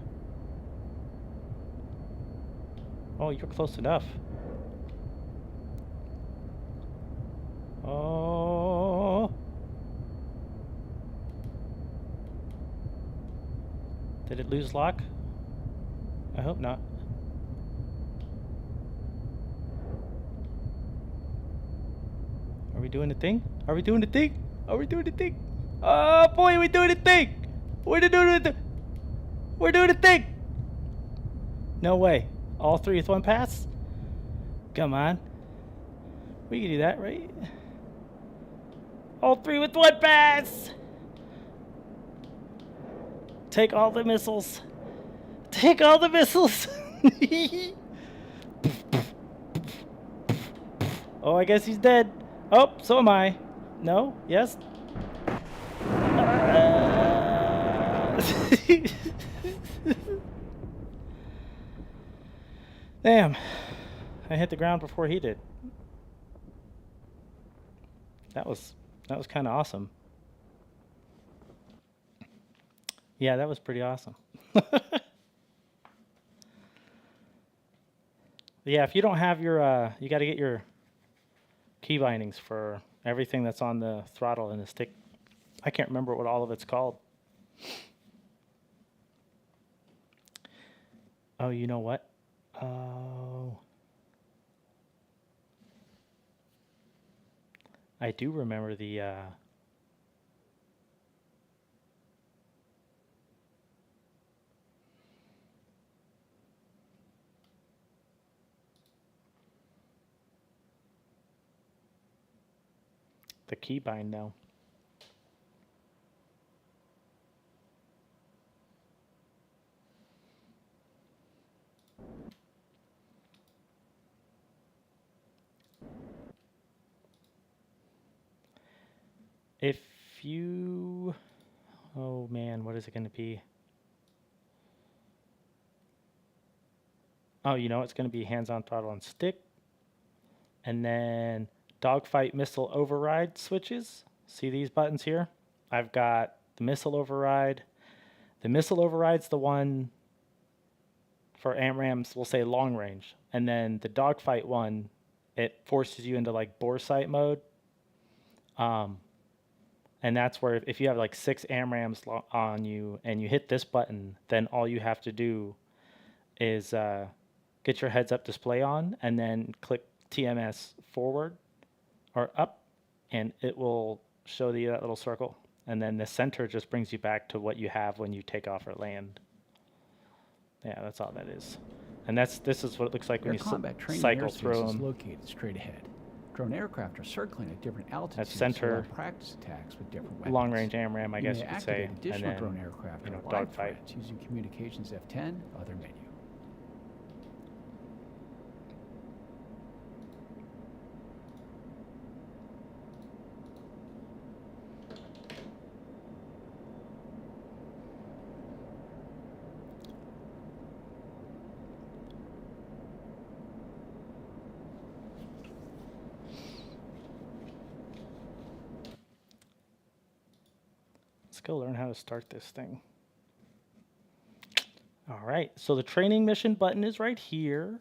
Oh, you're close enough. Oh. Did it lose lock? I hope not. Are we doing the thing? Are we doing the thing? Are we doing the thing? Oh boy, we're doing the thing! We're doing the We're doing the thing! No way. All three with one pass? Come on. We can do that, right? All three with one pass! Take all the missiles. Take all the missiles! Oh, I guess he's dead. Oh, so am I. No? Yes? Damn. I hit the ground before he did. That was kind of awesome. Yeah, that was pretty awesome. Yeah, if you don't have your, you got to get your key bindings for everything that's on the throttle and the stick. I can't remember what all of it's called. Oh, you know what? Oh. I do remember the keybind now. If you, oh man, what is it going to be? Oh, you know, it's going to be hands-on throttle and stick. And then dogfight missile override switches. See these buttons here? I've got the missile override. The missile override's the one for AMRAAMs, we'll say long range. And then the dogfight one, it forces you into like bore sight mode. And that's where if you have like 6 AMRAAMs on you and you hit this button, then all you have to do is get your heads-up display on and then click TMS forward or up, and it will show you that little circle. And then the center just brings you back to what you have when you take off or land. Yeah, that's all that is. And this is what it looks like when you cycle through them. Located straight ahead. Drone aircraft are circling at different altitudes. That's center. Practice attacks with different weapons. Long-range AMRAAM, I guess you could say. Additional And then, drone aircraft you know, or live dogfight. threats using communications F10, other menu. Let's go learn how to start this thing. All right, so the training mission button is right here.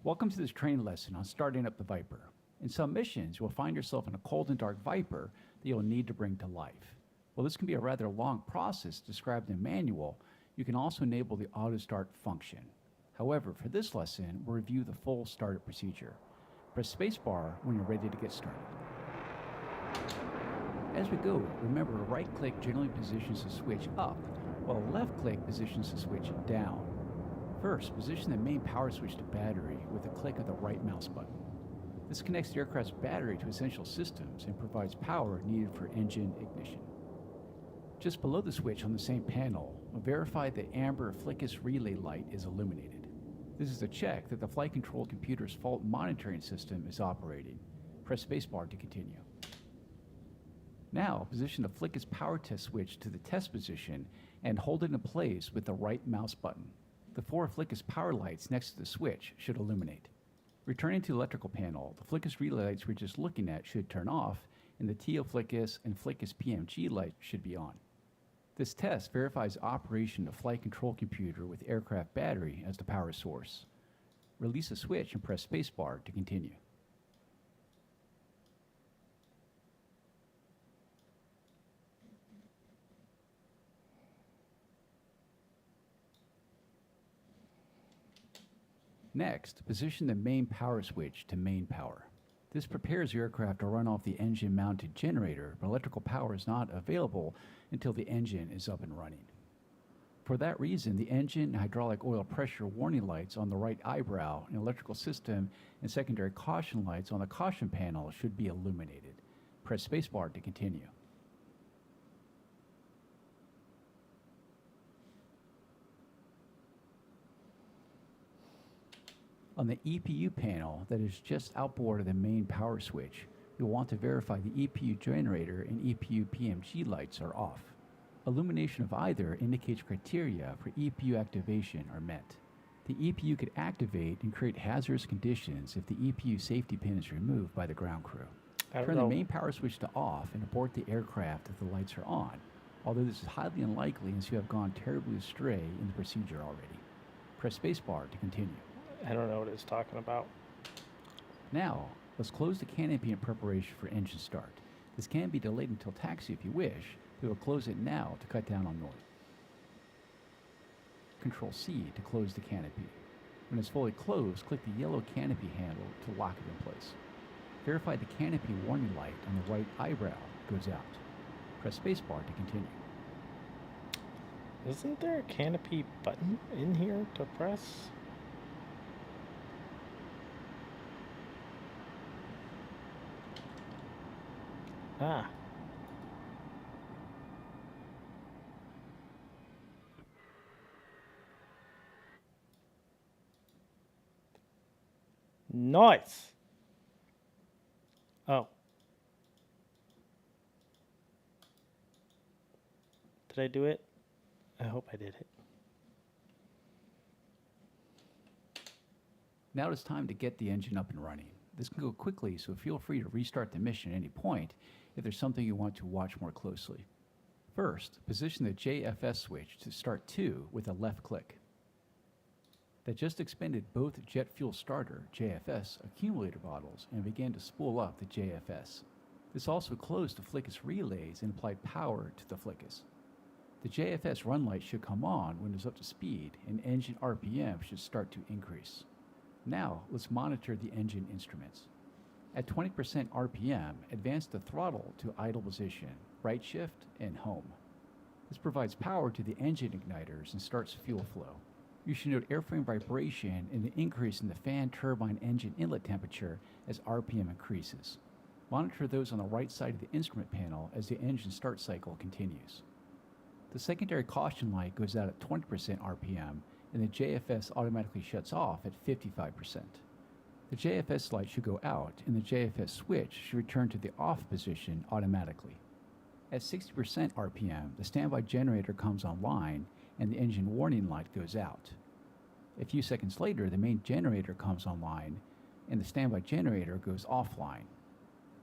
Welcome to this training lesson on starting up the Viper. In some missions, you'll find yourself in a cold and dark Viper that you'll need to bring to life. While this can be a rather long process described in the manual, you can also enable the auto start function. However, for this lesson, we'll review the full startup procedure. Press spacebar when you're ready to get started. As we go, remember a right click generally positions the switch up, while a left click positions the switch down. First, position the main power switch to battery with a click of the right mouse button. This connects the aircraft's battery to essential systems and provides power needed for engine ignition. Just below the switch on the same panel, verify the amber FLICUS relay light is illuminated. This is a check that the flight control computer's fault monitoring system is operating. Press spacebar to continue. Now, position the FLICUS power test switch to the test position and hold it in place with the right mouse button. The 4 FLICUS power lights next to the switch should illuminate. Returning to the electrical panel, the FLICUS relay lights we're just looking at should turn off, and the TO FLICUS and FLICUS PMG lights should be on. This test verifies operation of flight control computer with aircraft battery as the power source. Release the switch and press spacebar to continue. Next, position the main power switch to main power. This prepares the aircraft to run off the engine-mounted generator, but electrical power is not available until the engine is up and running. For that reason, the engine and hydraulic oil pressure warning lights on the right eyebrow and electrical system and secondary caution lights on the caution panel should be illuminated. Press spacebar to continue. On the EPU panel that is just outboard of the main power switch, you'll want to verify the EPU generator and EPU PMG lights are off. Illumination of either indicates criteria for EPU activation are met. The EPU could activate and create hazardous conditions if the EPU safety pin is removed by the ground crew. Turn the main power switch to off and abort the aircraft if the lights are on, although this is highly unlikely as you have gone terribly astray in the procedure already. Press spacebar to continue. I don't know what it's talking about. Now, let's close the canopy in preparation for engine start. This can be delayed until taxi if you wish, but we'll close it now to cut down on noise. Control C to close the canopy. When it's fully closed, click the yellow canopy handle to lock it in place. Verify the canopy warning light on the right eyebrow goes out. Press spacebar to continue. Isn't there a canopy button in here to press? Ah. Nice. Oh. Did I do it? I hope I did it. Now it's time to get the engine up and running. This can go quickly, so feel free to restart the mission at any point if there's something you want to watch more closely. First, position the JFS switch to start 2 with a left click. That just expended both jet fuel starter, JFS, accumulator bottles and began to spool up the JFS. This also closed the FLICUS relays and applied power to the FLICUS. The JFS run light should come on when it's up to speed and engine RPM should start to increase. Now, let's monitor the engine instruments. At 20% RPM, advance the throttle to idle position, right shift, and home. This provides power to the engine igniters and starts fuel flow. You should note airframe vibration and the increase in the fan turbine engine inlet temperature as RPM increases. Monitor those on the right side of the instrument panel as the engine start cycle continues. The secondary caution light goes out at 20% RPM and the JFS automatically shuts off at 55%. The JFS light should go out and the JFS switch should return to the off position automatically. At 60% RPM, the standby generator comes online and the engine warning light goes out. A few seconds later, the main generator comes online and the standby generator goes offline.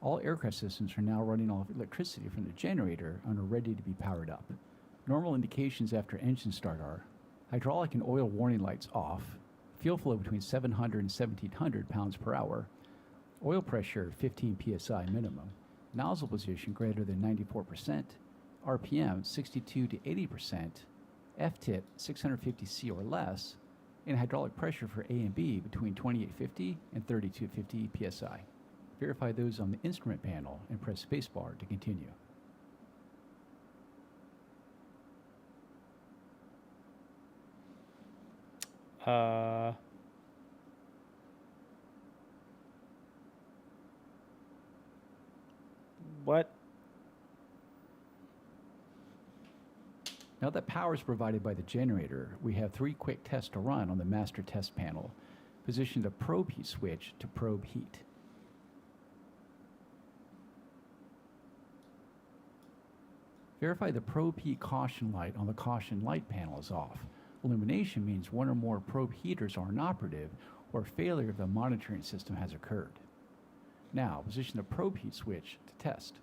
All aircraft systems are now running off electricity from the generator and are ready to be powered up. Normal indications after engine start are hydraulic and oil warning lights off, Fuel flow between 700 and 1700 pounds per hour. Oil pressure 15 psi minimum. Nozzle position greater than 94%. RPM 62 to 80%. F-tip 650 C or less. And hydraulic pressure for A and B between 2850 and 3250 psi. Verify those on the instrument panel and press spacebar to continue. What? Now that power is provided by the generator, we have 3 quick tests to run on the master test panel. Position the probe heat switch to probe heat. Verify the probe heat caution light on the caution light panel is off. Illumination means one or more probe heaters are inoperative or failure of the monitoring system has occurred. Now, position the probe heat switch to test.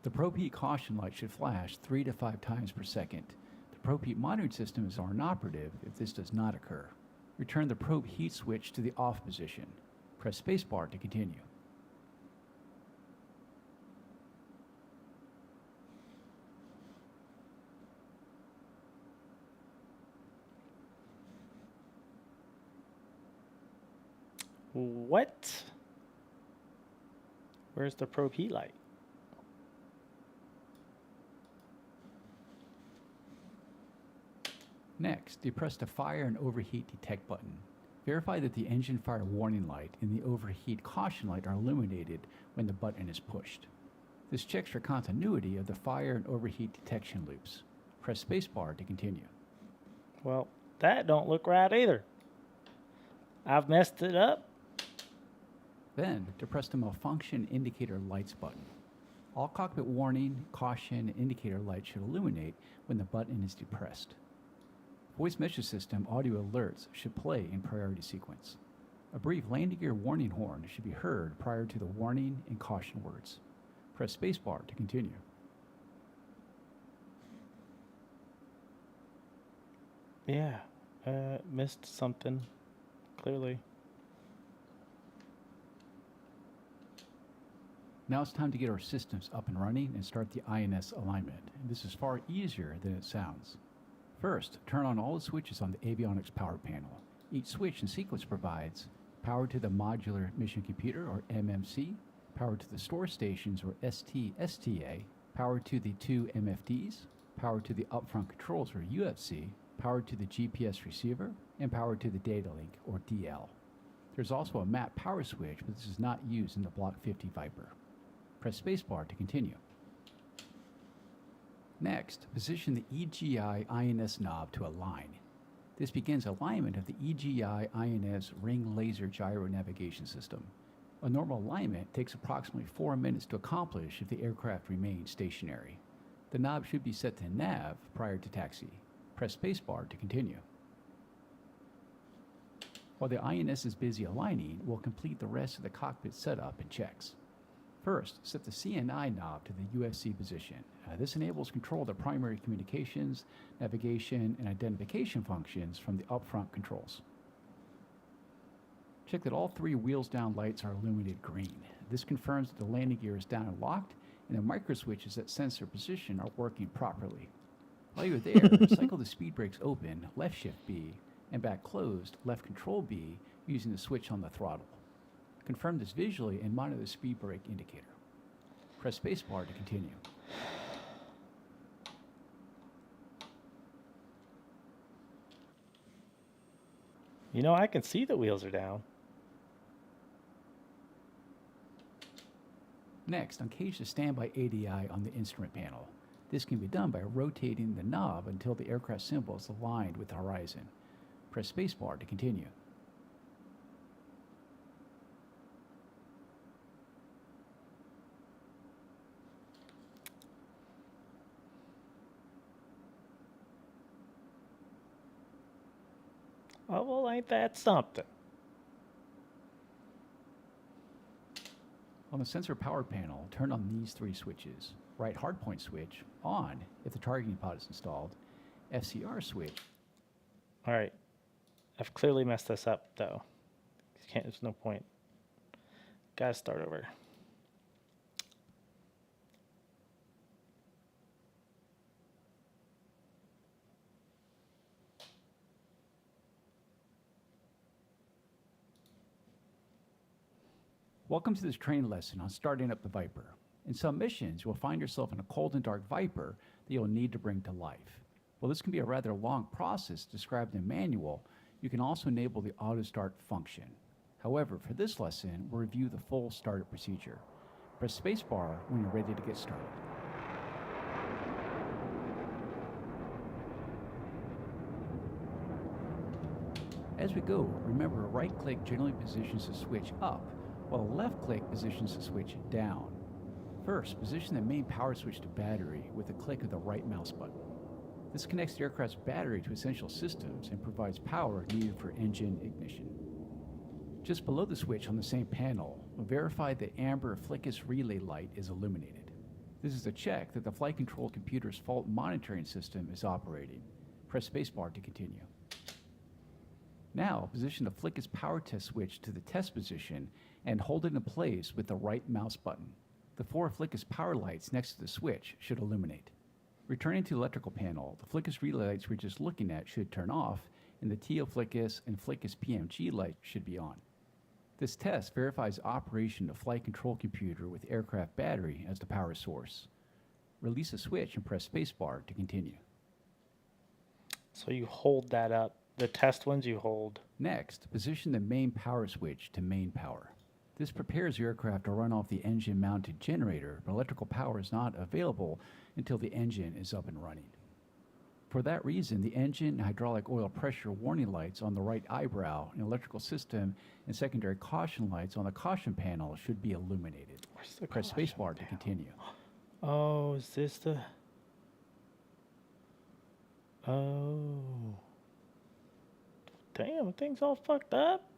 The probe heat caution light should flash 3 to 5 times per second. The probe heat monitoring systems are inoperative if this does not occur. Return the probe heat switch to the off position. Press spacebar to continue. What? Where's the probe heat light? Next, depress the fire and overheat detect button. Verify that the engine fire warning light and the overheat caution light are illuminated when the button is pushed. This checks for continuity of the fire and overheat detection loops. Press spacebar to continue. Well, that don't look right either. I've messed it up. Then, depress the malfunction indicator lights button. All cockpit warning, caution, and indicator lights should illuminate when the button is depressed. Voice message system audio alerts should play in priority sequence. A brief landing gear warning horn should be heard prior to the warning and caution words. Press spacebar to continue. Yeah, missed something, clearly. Now it's time to get our systems up and running and start the INS alignment. And this is far easier than it sounds. First, turn on all the switches on the avionics power panel. Each switch in sequence provides power to the modular mission computer, or MMC, power to the store stations, or STA, power to the 2 MFDs, power to the upfront controls, or UFC, power to the GPS receiver, and power to the data link, or DL. There's also a map power switch, but this is not used in the Block 50 Viper. Press spacebar to continue. Next, position the EGI INS knob to align. This begins alignment of the EGI INS ring laser gyro navigation system. A normal alignment takes approximately 4 minutes to accomplish if the aircraft remains stationary. The knob should be set to nav prior to taxi. Press spacebar to continue. While the INS is busy aligning, we'll complete the rest of the cockpit setup and checks. First, set the CNI knob to the UFC position. This enables control of the primary communications, navigation, and identification functions from the upfront controls. Check that all 3 wheels down lights are illuminated green. This confirms that the landing gear is down and locked, and the micro switches that sense their position are working properly. While you're there, cycle the speed brakes open, left shift B, and back closed, left control B, using the switch on the throttle. Confirm this visually and monitor the speed brake indicator. Press spacebar to continue. You know, I can see the wheels are down. Next, uncage the standby ADI on the instrument panel. This can be done by rotating the knob until the aircraft symbol is aligned with the horizon. Press spacebar to continue. Oh, well, ain't that something? On the sensor power panel, turn on these 3 switches. Right hardpoint switch, on if the targeting pod is installed. FCR switch. All right. I've clearly messed this up, though. There's no point. Gotta start over. Welcome to this training lesson on starting up the Viper. In some missions, you will find yourself in a cold and dark Viper that you'll need to bring to life. While this can be a rather long process described in the manual, you can also enable the auto start function. However, for this lesson, we'll review the full startup procedure. Press spacebar when you're ready to get started. As we go, remember a right click generally positions the switch up, while a left click positions the switch down. First, position the main power switch to battery with a click of the right mouse button. This connects the aircraft's battery to essential systems and provides power needed for engine ignition. Just below the switch on the same panel, verify the amber Flickus relay light is illuminated. This is a check that the flight control computer's fault monitoring system is operating. Press spacebar to continue. Now, position the Flickus power test switch to the test position and hold it in place with the right mouse button. The 4 Flickus power lights next to the switch should illuminate. Returning to the electrical panel, the Flickus relay lights we're just looking at should turn off, and the TO Flickus and Flickus PMG lights should be on. This test verifies operation of flight control computer with aircraft battery as the power source. Release the switch and press spacebar to continue. So you hold that up. The test ones you hold. Next, position the main power switch to main power. This prepares the aircraft to run off the engine-mounted generator, but electrical power is not available until the engine is up and running. For that reason, the engine and hydraulic oil pressure warning lights on the right eyebrow and electrical system and secondary caution lights on the caution panel should be illuminated. Press spacebar to continue. Oh, is this the... Oh. Damn, thing's all fucked up.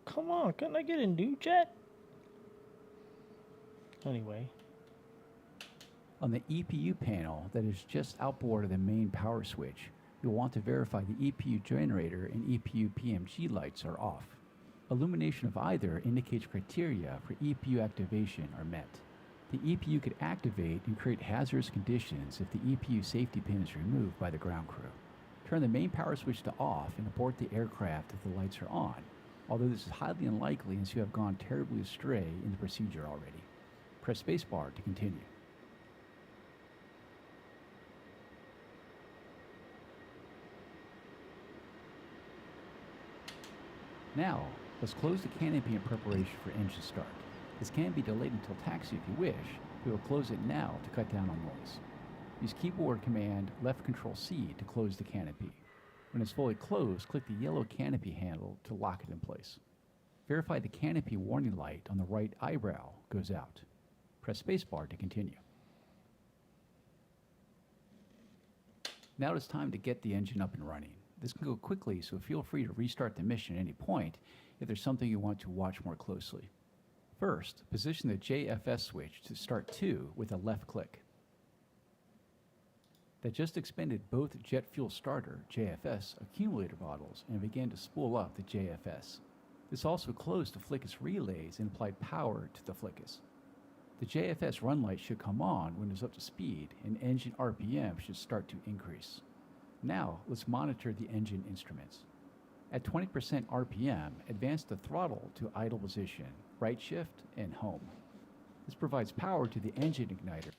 Come on, couldn't I get a new jet? Anyway. On the EPU panel that is just outboard of the main power switch, you'll want to verify the EPU generator and EPU PMG lights are off. Illumination of either indicates criteria for EPU activation are met. The EPU could activate and create hazardous conditions if the EPU safety pin is removed by the ground crew. Turn the main power switch to off and abort the aircraft if the lights are on, although this is highly unlikely as you have gone terribly astray in the procedure already. Press spacebar to continue. Now, let's close the canopy in preparation for engine start. This can be delayed until taxi if you wish. We will close it now to cut down on noise. Use keyboard command left control C to close the canopy. When it's fully closed, click the yellow canopy handle to lock it in place. Verify the canopy warning light on the right eyebrow goes out. Press spacebar to continue. Now it's time to get the engine up and running. This can go quickly, so feel free to restart the mission at any point if there's something you want to watch more closely. First, position the JFS switch to start 2 with a left click. That just expended both jet fuel starter, JFS, accumulator bottles and began to spool up the JFS. This also closed the Flickus relays and applied power to the Flickus. The JFS run light should come on when it's up to speed and engine RPM should start to increase. Now, let's monitor the engine instruments. At 20% RPM, advance the throttle to idle position, right shift, and home. This provides power to the engine igniter.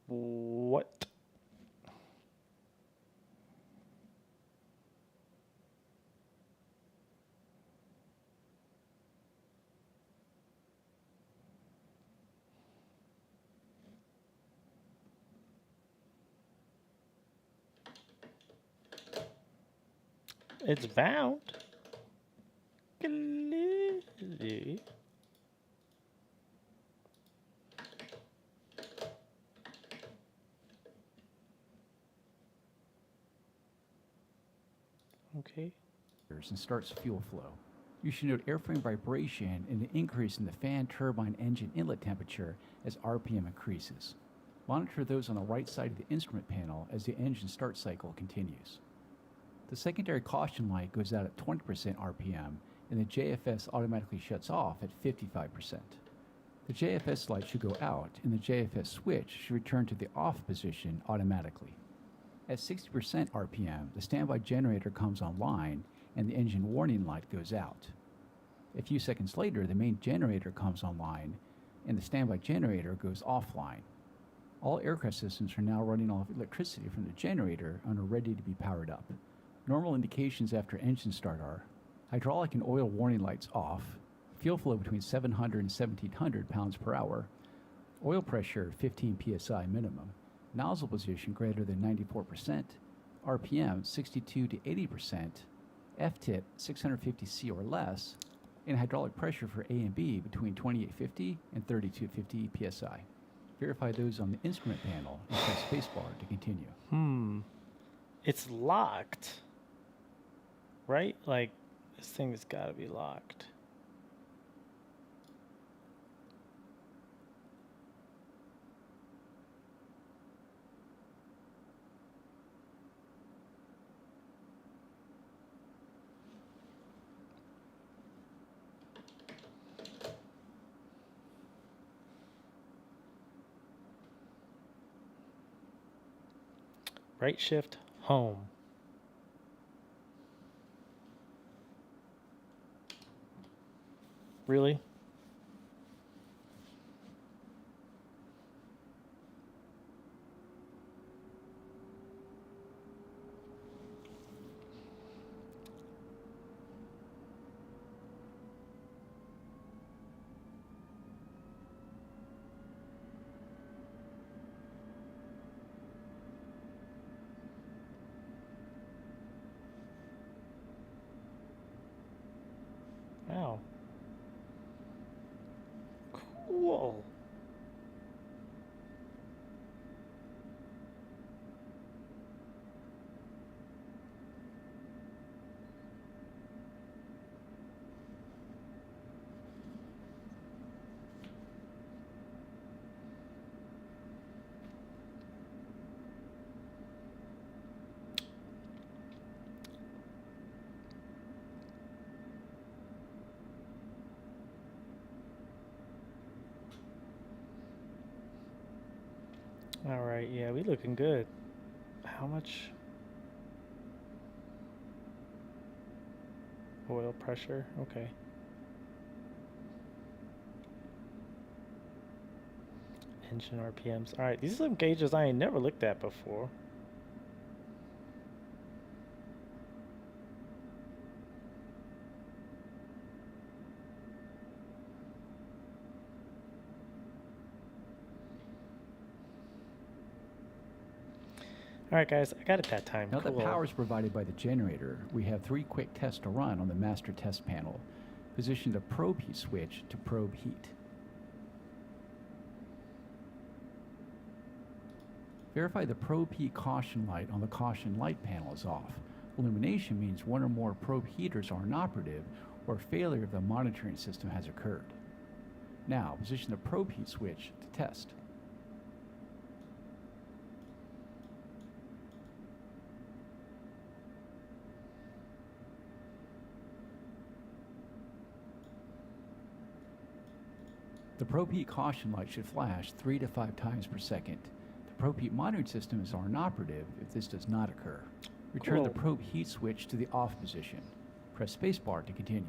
What? It's bound. Clearly. Okay. and starts fuel flow. You should note airframe vibration and an increase in the fan turbine engine inlet temperature as RPM increases. Monitor those on the right side of the instrument panel as the engine start cycle continues. The secondary caution light goes out at 20% RPM, and the JFS automatically shuts off at 55%. The JFS light should go out, and the JFS switch should return to the off position automatically. At 60% RPM, the standby generator comes online, and the engine warning light goes out. A few seconds later, the main generator comes online, and the standby generator goes offline. All aircraft systems are now running off electricity from the generator and are ready to be powered up. Normal indications after engine start are hydraulic and oil warning lights off, fuel flow between 700 and 1700 pounds per hour, oil pressure 15 psi minimum, nozzle position greater than 94%, RPM 62 to 80%, F-tip 650C or less, and hydraulic pressure for A and B between 2850 and 3250 psi. Verify those on the instrument panel and press spacebar to continue. It's locked. Right? Like, this thing has got to be locked. Right shift home. Really? Wow. Cool. All right, yeah, we looking good. How much oil pressure? Okay. Engine RPMs. All right, these are some gauges I ain't never looked at before. All right, guys, I got it that time. Now that Cool. power is provided by the generator, we have 3 quick tests to run on the master test panel. Position the probe heat switch to probe heat. Verify the probe heat caution light on the caution light panel is off. Illumination means one or more probe heaters are inoperative or failure of the monitoring system has occurred. Now, position the probe heat switch to test. The probe heat caution light should flash 3 to 5 times per second. The probe heat monitoring system is inoperative if this does not occur. Return the Cool. probe heat switch to the off position. Press spacebar to continue.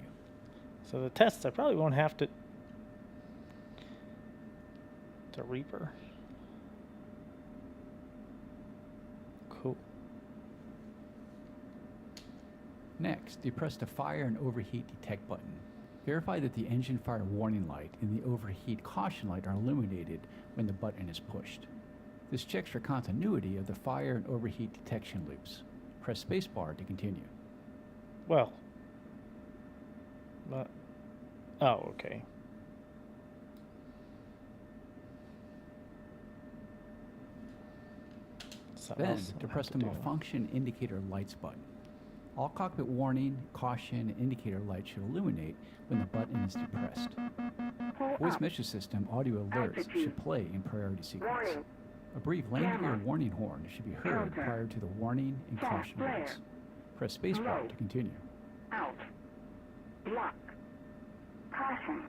So the tests, I probably won't have to Reaper. Cool. Next, depress the fire and overheat detect button. Verify that the engine fire warning light and the overheat caution light are illuminated when the button is pushed. This checks for continuity of the fire and overheat detection loops. Press spacebar to continue. Well. Oh, okay. Something Then, else I'll depress have the to do. malfunction indicator lights button. All cockpit warning, caution, and indicator lights should illuminate when the button is depressed. Pull Voice up. message system audio alerts Altitude. should play in priority sequence. Warning. A brief landing gear Jammer. warning horn should be heard Counter. prior to the warning and Fast caution flare. words. Press spacebar Low. to continue. Out. Block. Caution.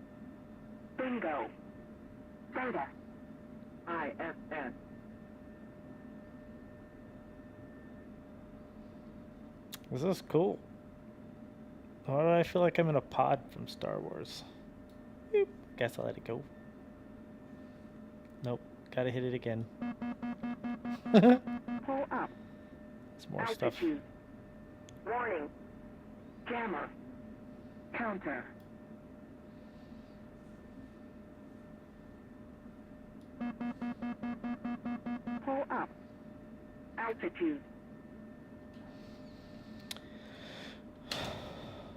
Bingo. Data. IFS. This is cool. Why do I feel like I'm in a pod from Star Wars? Boop. Guess I'll let it go. Nope. Gotta hit it again. Pull up. It's more stuff. Altitude. Warning. Jammer. Counter. Pull up. Altitude.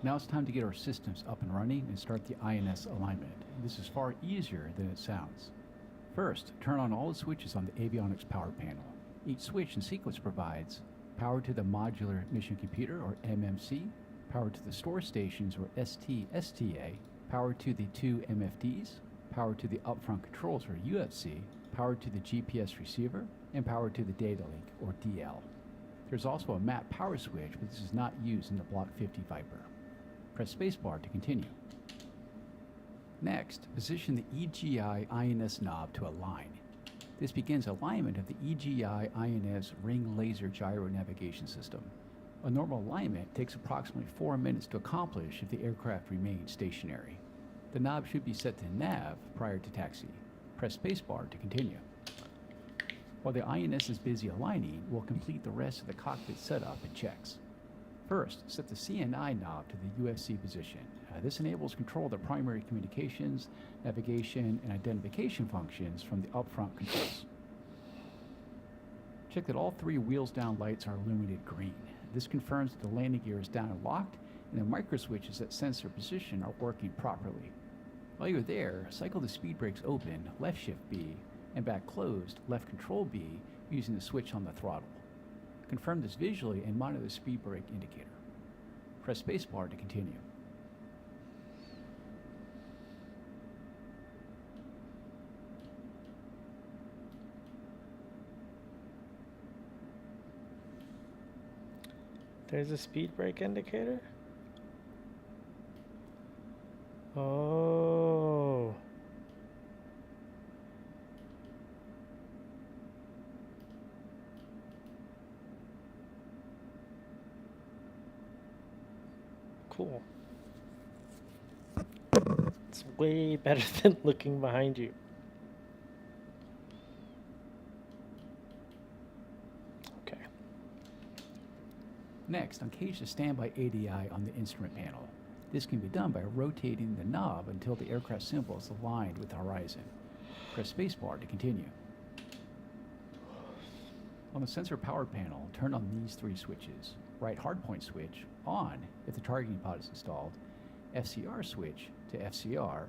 Now it's time to get our systems up and running and start the INS alignment. This is far easier than it sounds. First, turn on all the switches on the avionics power panel. Each switch in sequence provides power to the modular mission computer, or MMC, power to the store stations, or STA, power to the two MFDs, power to the upfront controls, or UFC, power to the GPS receiver, and power to the data link, or DL. There's also a map power switch, but this is not used in the Block 50 Viper. Press spacebar to continue. Next, position the EGI INS knob to align. This begins alignment of the EGI INS ring laser gyro navigation system. A normal alignment takes approximately 4 minutes to accomplish if the aircraft remains stationary. The knob should be set to nav prior to taxi. Press spacebar to continue. While the INS is busy aligning, we'll complete the rest of the cockpit setup and checks. First, set the CNI knob to the UFC position. This enables control of the primary communications, navigation, and identification functions from the upfront controls. Check that all 3 wheels down lights are illuminated green. This confirms that the landing gear is down and locked, and the micro switches that sense their position are working properly. While you're there, cycle the speed brakes open, left shift B, and back closed, left control B, using the switch on the throttle. Confirm this visually and monitor the speed brake indicator. Press spacebar to continue. There's a speed brake indicator? Oh. Cool. It's way better than looking behind you. Okay. Next, uncage the standby ADI on the instrument panel. This can be done by rotating the knob until the aircraft symbol is aligned with the horizon. Press spacebar to continue. On the sensor power panel, turn on these 3 switches. Right hardpoint switch, on if the targeting pod is installed, FCR switch to FCR,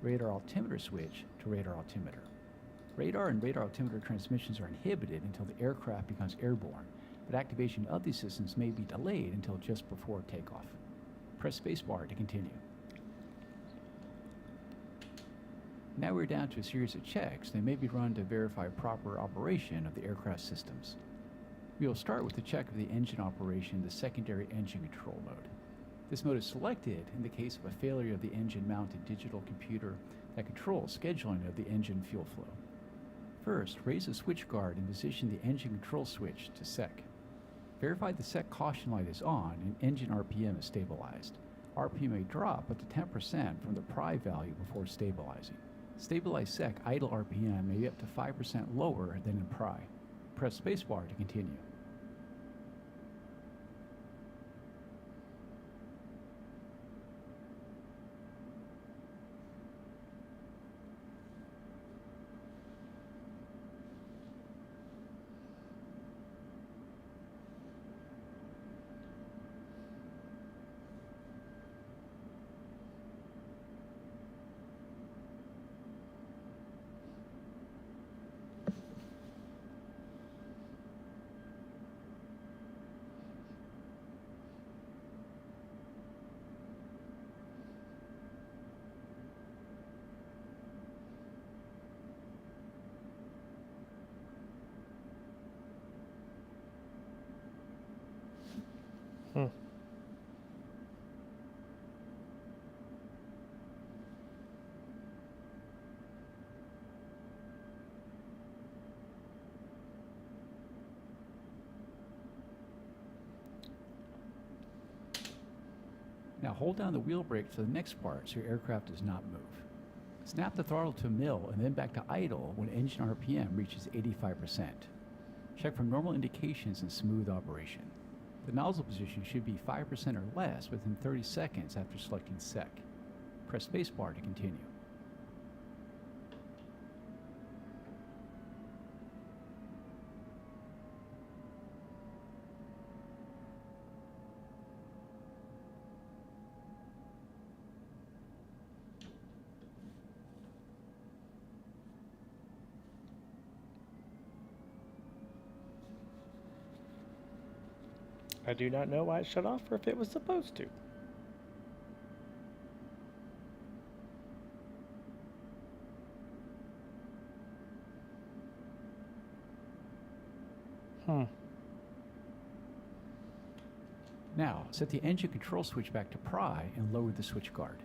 radar altimeter switch to radar altimeter. Radar and radar altimeter transmissions are inhibited until the aircraft becomes airborne, but activation of these systems may be delayed until just before takeoff. Press spacebar to continue. Now we're down to a series of checks that may be run to verify proper operation of the aircraft systems. We will start with the check of the engine operation in the secondary engine control mode. This mode is selected in the case of a failure of the engine-mounted digital computer that controls scheduling of the engine fuel flow. First, raise the switch guard and position the engine control switch to SEC. Verify the SEC caution light is on and engine RPM is stabilized. RPM may drop up to 10% from the PRI value before stabilizing. Stabilized SEC idle RPM may be up to 5% lower than in PRI. Press spacebar to continue. Hmm. Now hold down the wheel brake for the next part so your aircraft does not move. Snap the throttle to mill and then back to idle when engine RPM reaches 85%. Check for normal indications and smooth operation. The nozzle position should be 5% or less within 30 seconds after selecting sec. Press spacebar to continue. I do not know why it shut off or if it was supposed to. Now, set the engine control switch back to pry and lower the switch guard.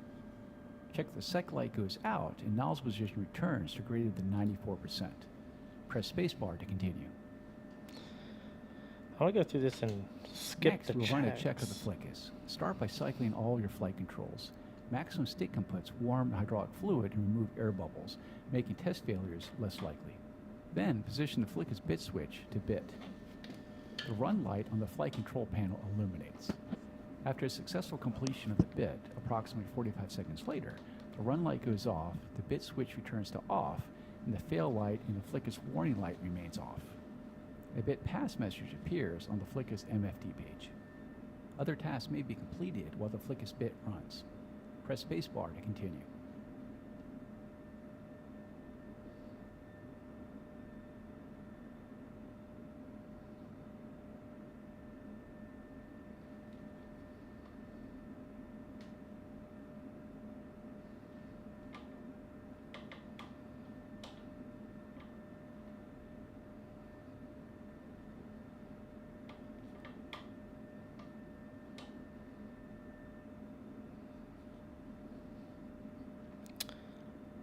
Check the sec light goes out and nozzle position returns to greater than 94%. Press spacebar to continue. I want to go through this and skip Next, the we'll checks. run a check of the flickus. Start by cycling all your flight controls. Maximum stick inputs warm hydraulic fluid and remove air bubbles, making test failures less likely. Then, position the flickus bit switch to bit. The run light on the flight control panel illuminates. After a successful completion of the bit, approximately 45 seconds later, the run light goes off, the bit switch returns to off, and the fail light and the flickus warning light remains off. A bit pass message appears on the flickus MFD page. Other tasks may be completed while the flickus bit runs. Press spacebar to continue.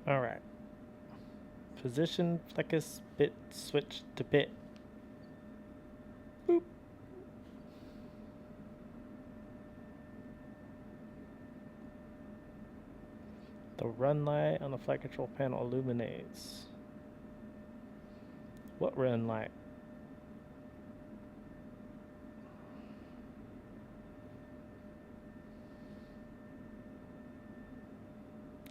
All right. Position flickus bit switch to bit. Boop. The run light on the flight control panel illuminates. What run light?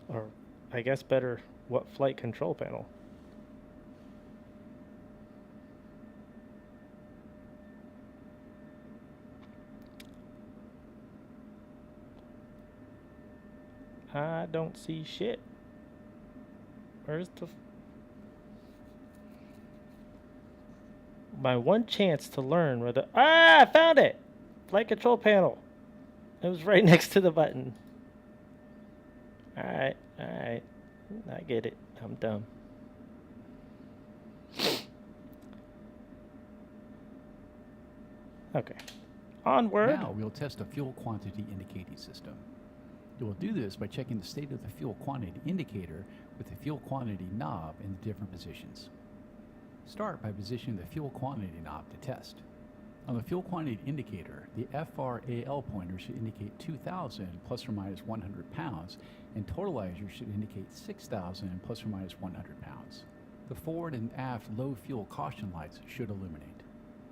Or I guess better, what flight control panel? I don't see shit. Where's the... My one chance to learn where the... Ah, I found it! Flight control panel. It was right next to the button. Alright, alright. I get it. I'm dumb. Okay. Onward. Now we'll test a fuel quantity indicating system. You will do this by checking the state of the fuel quantity indicator with the fuel quantity knob in the different positions. Start by positioning the fuel quantity knob to test. On the fuel quantity indicator, the FRAL pointer should indicate 2,000 plus or minus 100 pounds, and totalizer should indicate 6,000 plus or minus 100 pounds. The forward and aft low fuel caution lights should illuminate.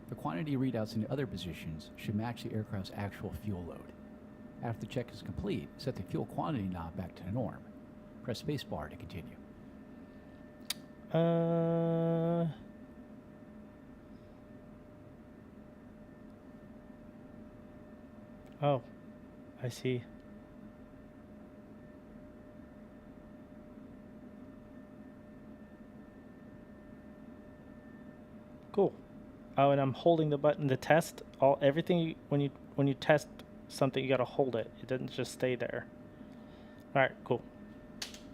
The quantity readouts in the other positions should match the aircraft's actual fuel load. After the check is complete, set the fuel quantity knob back to the norm. Press spacebar to continue. Oh, I see. Cool. Oh, and I'm holding the button to test everything. When you test something, you gotta hold it. It doesn't just stay there. All right, cool.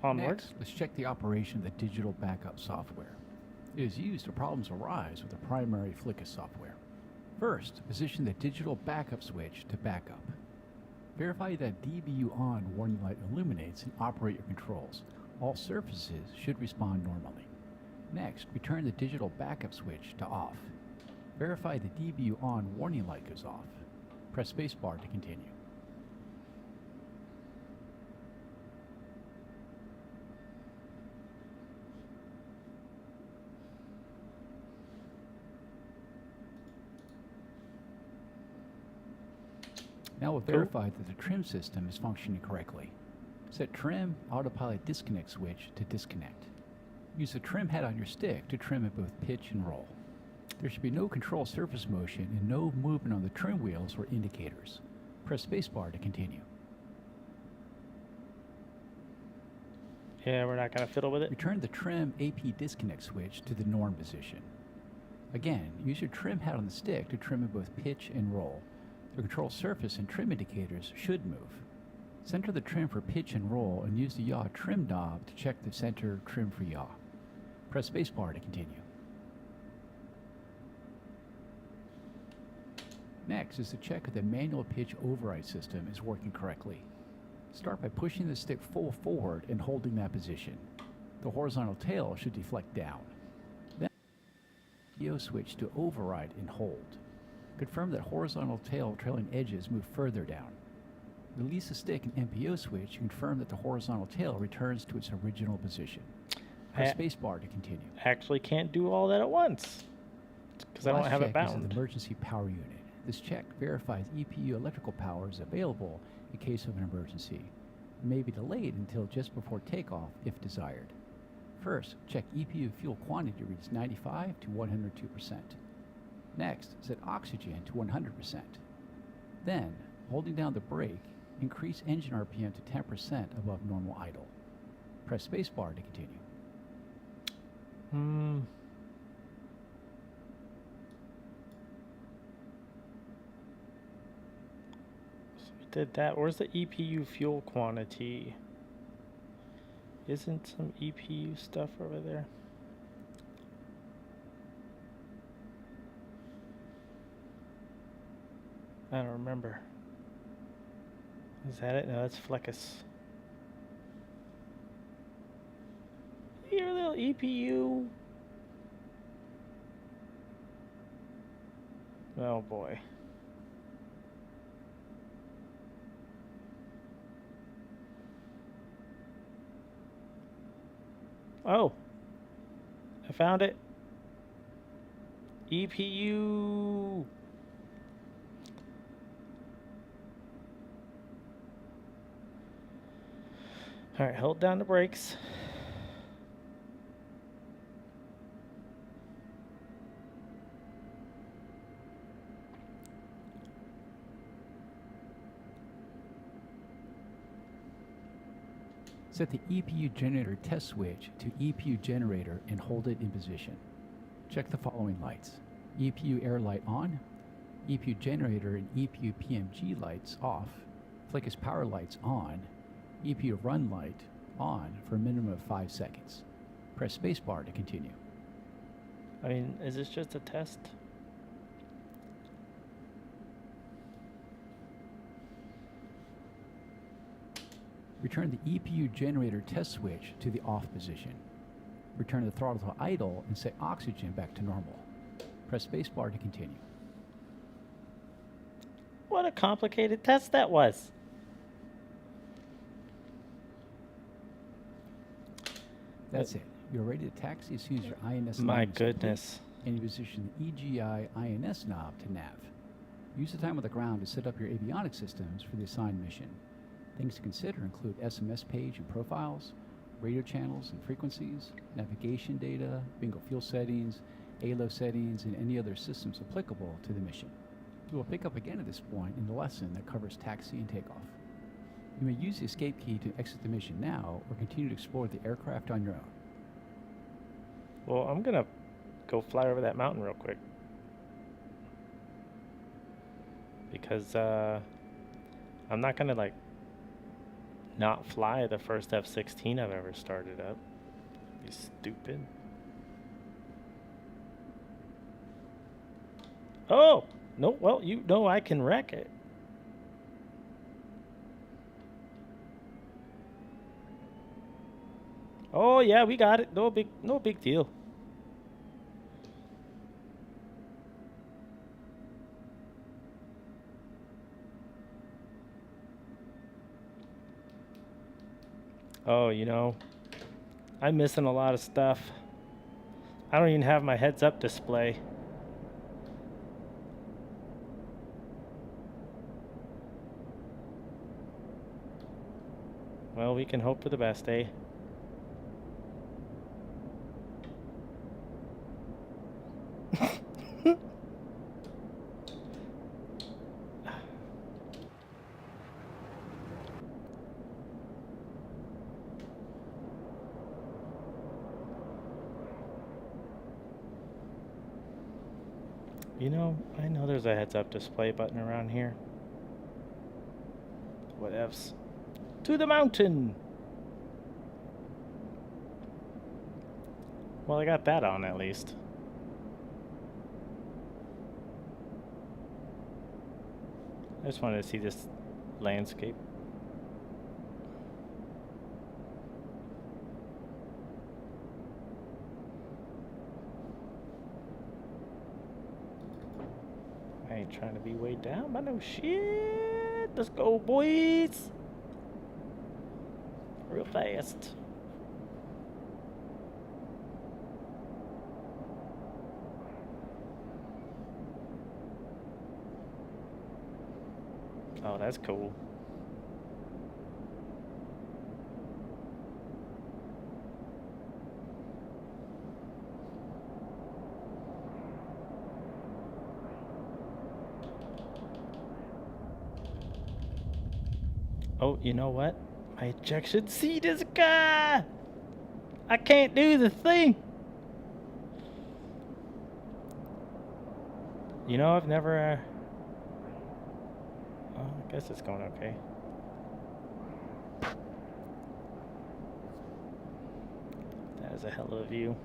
Onward. Next, let's check the operation of the digital backup software. It is used if problems arise with the primary flickus software. First, position the digital backup switch to backup. Verify that DBU on warning light illuminates and operate your controls. All surfaces should respond normally. Next, return the digital backup switch to off. Verify the DBU on warning light goes off. Press spacebar to continue. Now we'll verify that the trim system is functioning correctly. Set trim autopilot disconnect switch to disconnect. Use the trim head on your stick to trim at both pitch and roll. There should be no control surface motion and no movement on the trim wheels or indicators. Press spacebar to continue. Yeah, we're not going to fiddle with it. Return the trim AP disconnect switch to the norm position. Again, use your trim head on the stick to trim at both pitch and roll. The control surface and trim indicators should move. Center the trim for pitch and roll and use the yaw trim knob to check the center trim for yaw. Press spacebar to continue. Next is to check if the manual pitch override system is working correctly. Start by pushing the stick full forward and holding that position. The horizontal tail should deflect down. Then, MPO switch to override and hold. Confirm that horizontal tail trailing edges move further down. Release the stick and MPO switch to confirm that the horizontal tail returns to its original position. Press spacebar to continue. Actually can't do all that at once because I don't have it Last check is bound. the emergency power unit. This check verifies EPU electrical power is available in case of an emergency. It may be delayed until just before takeoff if desired. First, check EPU fuel quantity reads 95 to 102%. Next, set oxygen to 100%. Then, holding down the brake, increase engine RPM to 10% above normal idle. Press spacebar to continue. So we did that. Where's the EPU fuel quantity? Isn't some EPU stuff over there? I don't remember. Is that it? No, that's Fleckus. Your little EPU. Oh boy. Oh. I found it. EPU. All right, hold down the brakes. Set the EPU generator test switch to EPU generator and hold it in position. Check the following lights: EPU air light on, EPU generator and EPU PMG lights off, Flickus power lights on, EPU run light on for a minimum of 5 seconds. Press spacebar to continue. I mean, is this just a test? Return the EPU generator test switch to the off position. Return the throttle to idle and set oxygen back to normal. Press spacebar to continue. What a complicated test that was. That's it. You're ready to taxi as soon as your INS My nav is complete, goodness. and you position the EGI INS knob to nav. Use the time on the ground to set up your avionics systems for the assigned mission. Things to consider include SMS page and profiles, radio channels and frequencies, navigation data, bingo fuel settings, ALO settings, and any other systems applicable to the mission. We will pick up again at this point in the lesson that covers taxi and takeoff. You may use the escape key to exit the mission now or continue to explore the aircraft on your own. Well, I'm gonna go fly over that mountain real quick. Because I'm not gonna like not fly the first F16 I've ever started up. Be stupid. Oh! No, well, you know I can wreck it. Oh yeah, we got it. No big deal. Oh, you know, I'm missing a lot of stuff. I don't even have my heads-up display. Well, we can hope for the best, eh? You know, I know there's a heads-up display button around here. What ifs? To the mountain! Well, I got that on at least. I just wanted to see this landscape. I ain't trying to be way down, but no shit. Let's go, boys. Real fast. Oh, that's cool. Oh, you know what? My ejection seat is gone. I can't do the thing. You know, I've never. Oh, I guess it's going okay. That is a hell of a view.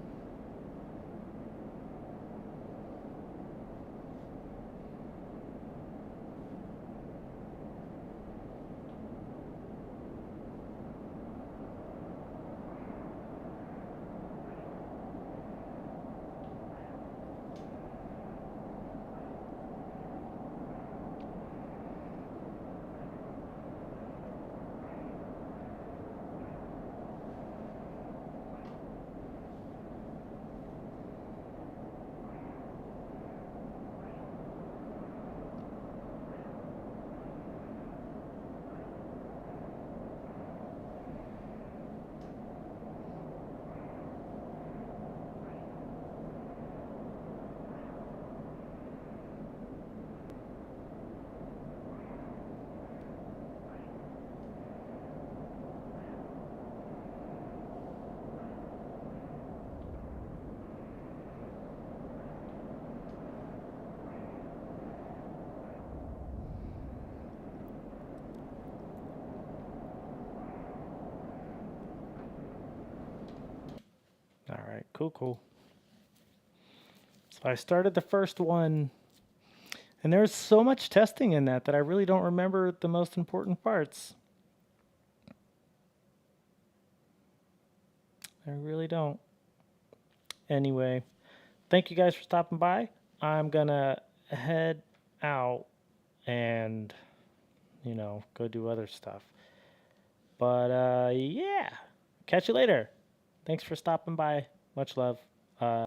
All right, cool. So I started the first one, and there's so much testing in that I really don't remember the most important parts. I really don't. Anyway, thank you guys for stopping by. I'm gonna head out and, you know, go do other stuff. But yeah, catch you later. Thanks for stopping by. Much love.